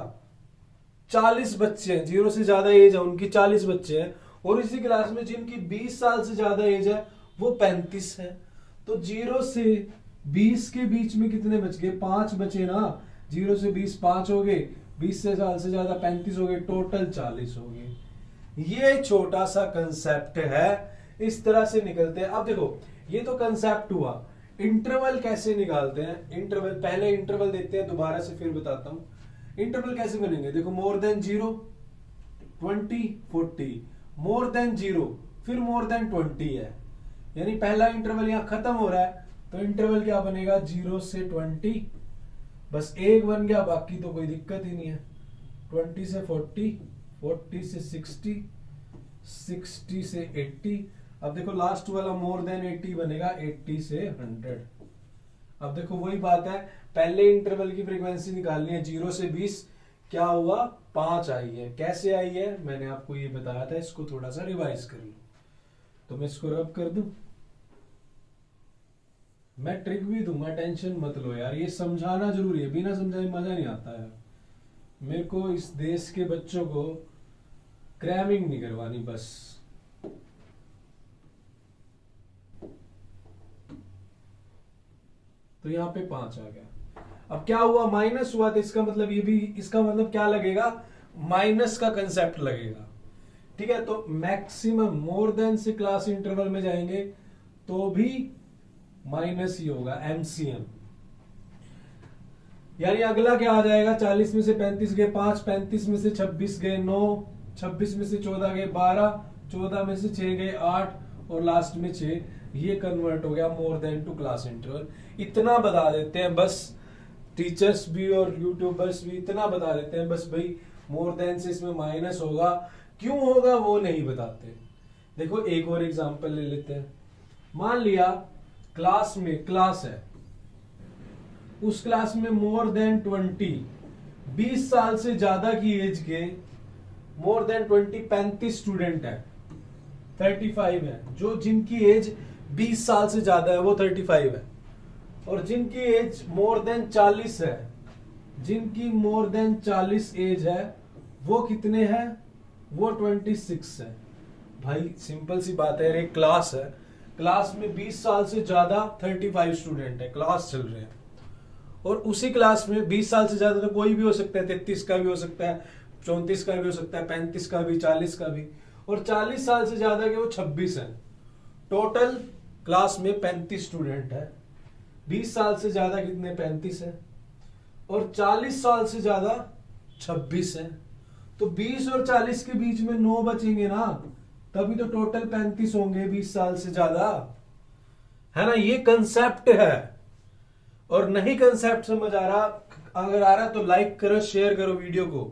S1: 40 बच्चे हैं, 0 से ज्यादा एज है उनकी 40 बच्चे हैं, और इसी क्लास में जिनकी 20 साल से ज्यादा एज है वो 35 है। तो 0 से 20 के बीच में कितने बच गए, 5 बचे ना, 0 से 20 5 हो गए, 20 से साल से ज्यादा 35 हो गए, टोटल 40 हो गए। ये छोटा सा कंसेप्ट है, इस तरह से निकलते हैं। अब देखो ये तो कंसेप्ट हुआ, इंटरवल कैसे निकालते हैं। इंटरवल, पहले इंटरवल देखते हैं, दोबारा से फिर बताता हूं इंटरवल कैसे बनेंगे। देखो मोर देन 0 20 40, मोर देन 0 फिर मोर देन 20 है, यानी पहला इंटरवल यहां खत्म हो रहा है, तो इंटरवल क्या बनेगा, 0 से 20, बस एक बन गया, बाकी तो कोई दिक्कत ही नहीं है। 20 से 40, 40 से 60, 60 से 80, अब देखो लास्ट वाला मोर देन 80 बनेगा, 80 से 100। अब देखो वही बात है, पहले इंटरवल की फ्रीक्वेंसी निकालनी है, 0 से 20 क्या हुआ, 5 आई है। कैसे आई है, मैंने आपको ये बताया था, इसको थोड़ा सा रिवाइज कर लो। तो मैं इसको रब कर दूं, मैं ट्रिक भी दूंगा, टेंशन मत लो यार, ये समझाना जरूरी है, बिना समझाए मजा नहीं आता है। मेरे को इस देश के बच्चों को क्रैमिंग नहीं करवानी बस। तो यहां पे 5 आ गया। अब क्या हुआ, माइनस हुआ, तो इसका मतलब ये भी, इसका मतलब क्या लगेगा, माइनस का कंसेप्ट लगेगा। ठीक है, तो मैक्सिमम मोर देन से क्लास इंटरवल में जाएंगे तो भी माइनस ही होगा, एमसीएम। यानी अगला क्या आ जाएगा, 40 में से 35 गए 5, 35 में से 26 गए 9, 26 में से 14 गए 12, 14 में से 6 गए 8, और लास्ट में 6। ये कन्वर्ट हो गया more than to class interval. इतना बता देते हैं बस, टीचर्स भी और यूट्यूबर्स भी इतना बता देते हैं बस भाई, मोर देन से इसमें माइनस होगा, क्यों होगा वो नहीं बताते। देखो एक और एग्जांपल ले लेते हैं। मान लिया क्लास में, क्लास है, उस क्लास में मोर देन 20 साल से ज्यादा की एज के, मोर देन 35 स्टूडेंट है, 35 है, जो जिनकी एज 20 साल से ज्यादा है वो 35 है, और जिनकी एज मोर देन 40 है, जिनकी मोर देन 40 एज है वो कितने हैं, वो 26 है। भाई सिंपल सी बात है, एक क्लास है, क्लास में 20 साल से ज्यादा 35 स्टूडेंट है, क्लास चल रहे हैं, और उसी क्लास में 20 साल से ज्यादा तो कोई भी हो सकता है, 33 का भी हो सकता है, 34 का भी हो सकता है, 35 का भी, 40 का भी, और 40 साल से ज्यादा के वो 26 है। टोटल क्लास में 35 स्टूडेंट है, 20 साल से ज्यादा कितने, 35 है, और 40 साल से ज्यादा 26 है। तो 20 और 40 के बीच में 9 बचेंगे ना, तभी तो टोटल 35 होंगे 20 साल से ज्यादा, है ना। ये कंसेप्ट है। और नहीं कंसेप्ट समझ आ रहा, अगर आ रहा तो लाइक करो, शेयर करो वीडियो को।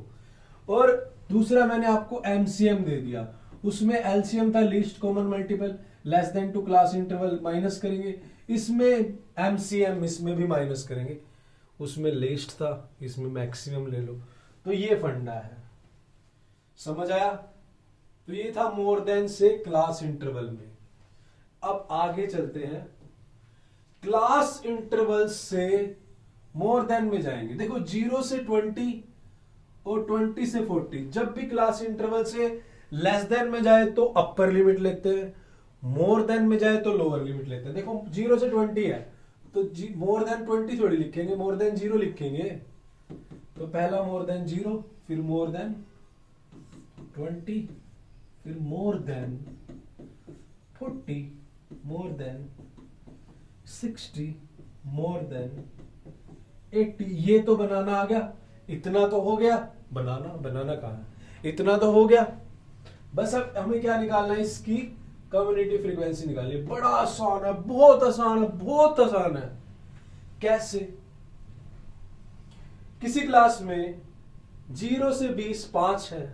S1: और दूसरा मैंने आपको एमसीएम दे दिया, उसमें एलसीएम था least common multiple, less than to class interval minus करेंगे, इसमें एमसीएम इसमें भी माइनस करेंगे, उसमें लिस्ट था इसमें मैक्सिमम ले लो। तो ये फंडा है, समझ आया। तो ये था मोर देन से क्लास इंटरवल में। अब आगे चलते हैं, क्लास इंटरवल से मोर देन में जाएंगे। देखो 0 से 20 और 20 से 40, जब भी क्लास इंटरवल से लेस देन में जाए तो अपर लिमिट लेते हैं, मोर देन में जाए तो लोअर लिमिट लेते हैं। देखो 0 से 20 है तो मोर देन 20 थोड़ी लिखेंगे, मोर देन 0 लिखेंगे। तो पहला मोर देन 0, फिर मोर देन 20, फिर more than 40, more than 60, more than 80। ये तो बनाना आ गया, इतना तो हो गया। बनाना कहाँ है, इतना तो हो गया। बस अब हमें क्या निकालना है, इसकी कम्युनिटी फ्रीक्वेंसी निकालनी है। बड़ा आसान है, बहुत आसान है, बहुत आसान है। कैसे? किसी क्लास में 0 से 20 5 है,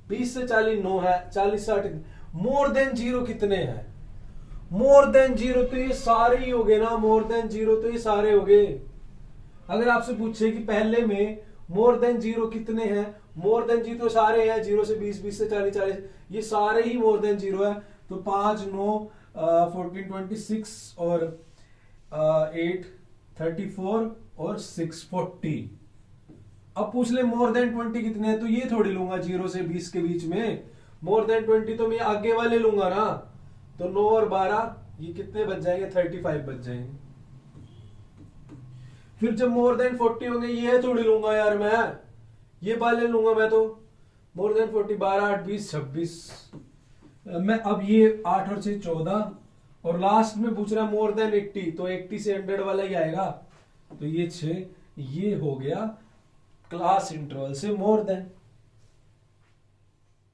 S1: 20 से 40 9 है, 40 60। मोर देन 0 कितने हैं? मोर देन 0 तो ये सारे ही हो गए ना, मोर देन 0 तो ये सारे हो गए। अगर आपसे पूछे कि पहले में मोर देन 0 कितने हैं, मोर देन 0 तो सारे हैं, 0 से 20 20 से 40 40, ये सारे ही मोर देन 0 है। तो 5 9 14 26 और 8 34 और 6 40। अब पूछ ले मोर देन 20 कितने हैं, तो ये थोड़ी लूंगा 0 से 20 के बीच में। मोर देन 20 तो मैं आगे वाले लूंगा ना। तो 9 और 12 ये कितने बच जाएंगे, 35 बच जाएंगे। फिर जब मोर देन 40 होंगे, ये थोड़ी लूंगा यार मैं, ये वाले लूंगा मैं। तो मोर देन 40 12 8 20 26, मैं अब ये 8 और 6 14, और लास्ट में पूछ रहा है मोर देन 80, तो 80 से 100 वाला ही आएगा। तो ये 6, ये हो गया क्लास इंटरवल से मोर देन।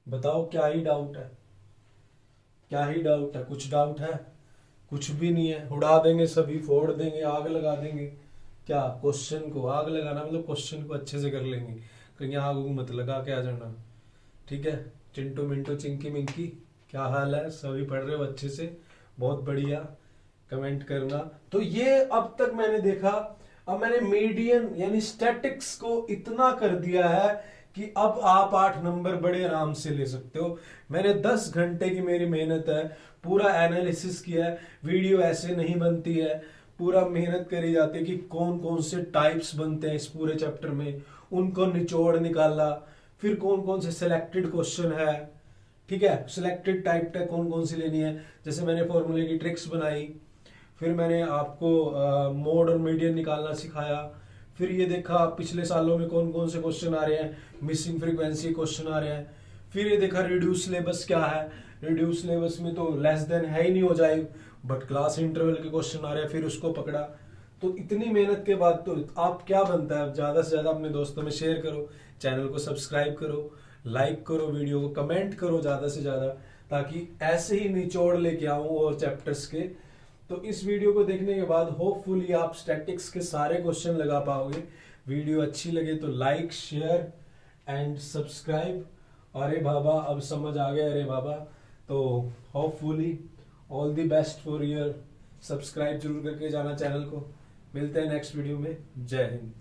S1: बताओ क्या ही डाउट है, क्या ही डाउट है? कुछ डाउट है? कुछ भी नहीं है। उड़ा देंगे सभी, फोड़ देंगे, आग लगा देंगे। क्या क्वेश्चन को आग लगाना मतलब क्वेश्चन को अच्छे से कर लेंगे, कहीं आग मत लगा के आ जाना। ठीक है, चिंटू मिंटू चिंकी मिंकी, क्या हाल है? सभी पढ़ रहे हो अच्छे से? बहुत बढ़िया, कमेंट करना। तो ये अब तक मैंने देखा, अब मैंने मीडियन यानी स्टैटिक्स को इतना कर दिया है कि अब आप 8 नंबर बड़े आराम से ले सकते हो। मैंने 10 घंटे की मेरी मेहनत है, पूरा एनालिसिस किया है। वीडियो ऐसे नहीं बनती है, पूरा मेहनत करी जाती है कि कौन कौन से टाइप्स बनते हैं इस पूरे चैप्टर में, उनको निचोड़ निकाला। फिर कौन कौन से सिलेक्टेड क्वेश्चन है, ठीक है, सिलेक्टेड टाइप कौन कौन सी लेनी है। जैसे मैंने फॉर्मूले की ट्रिक्स बनाई, फिर मैंने आपको मोड और मीडियन निकालना सिखाया। फिर ये देखा पिछले सालों में कौन कौन से क्वेश्चन आ रहे हैं, मिसिंग फ्रीक्वेंसी क्वेश्चन आ रहे हैं। फिर ये देखा रिड्यूस सिलेबस क्या है, रिड्यूस सिलेबस में तो लेस देन है ही नहीं हो जाए, बट क्लास इंटरवल के क्वेश्चन आ रहे हैं, फिर उसको पकड़ा। तो इतनी मेहनत के बाद तो आप क्या बनता है, ज्यादा से ज्यादा अपने दोस्तों में शेयर करो, चैनल को सब्सक्राइब करो, लाइक करो, वीडियो को कमेंट करो ज्यादा से ज्यादा, ताकि ऐसे ही निचोड़ लेके आऊं और चैप्टर्स के। तो इस वीडियो को देखने के बाद होपफुली आप स्टैटिक्स के सारे क्वेश्चन लगा पाओगे। वीडियो अच्छी लगे तो लाइक शेयर एंड सब्सक्राइब। अरे बाबा अब समझ आ गया, अरे बाबा। तो hopefully all the best for your, subscribe जरूर करके जाना चैनल को। मिलते हैं नेक्स्ट वीडियो में। जय हिंद।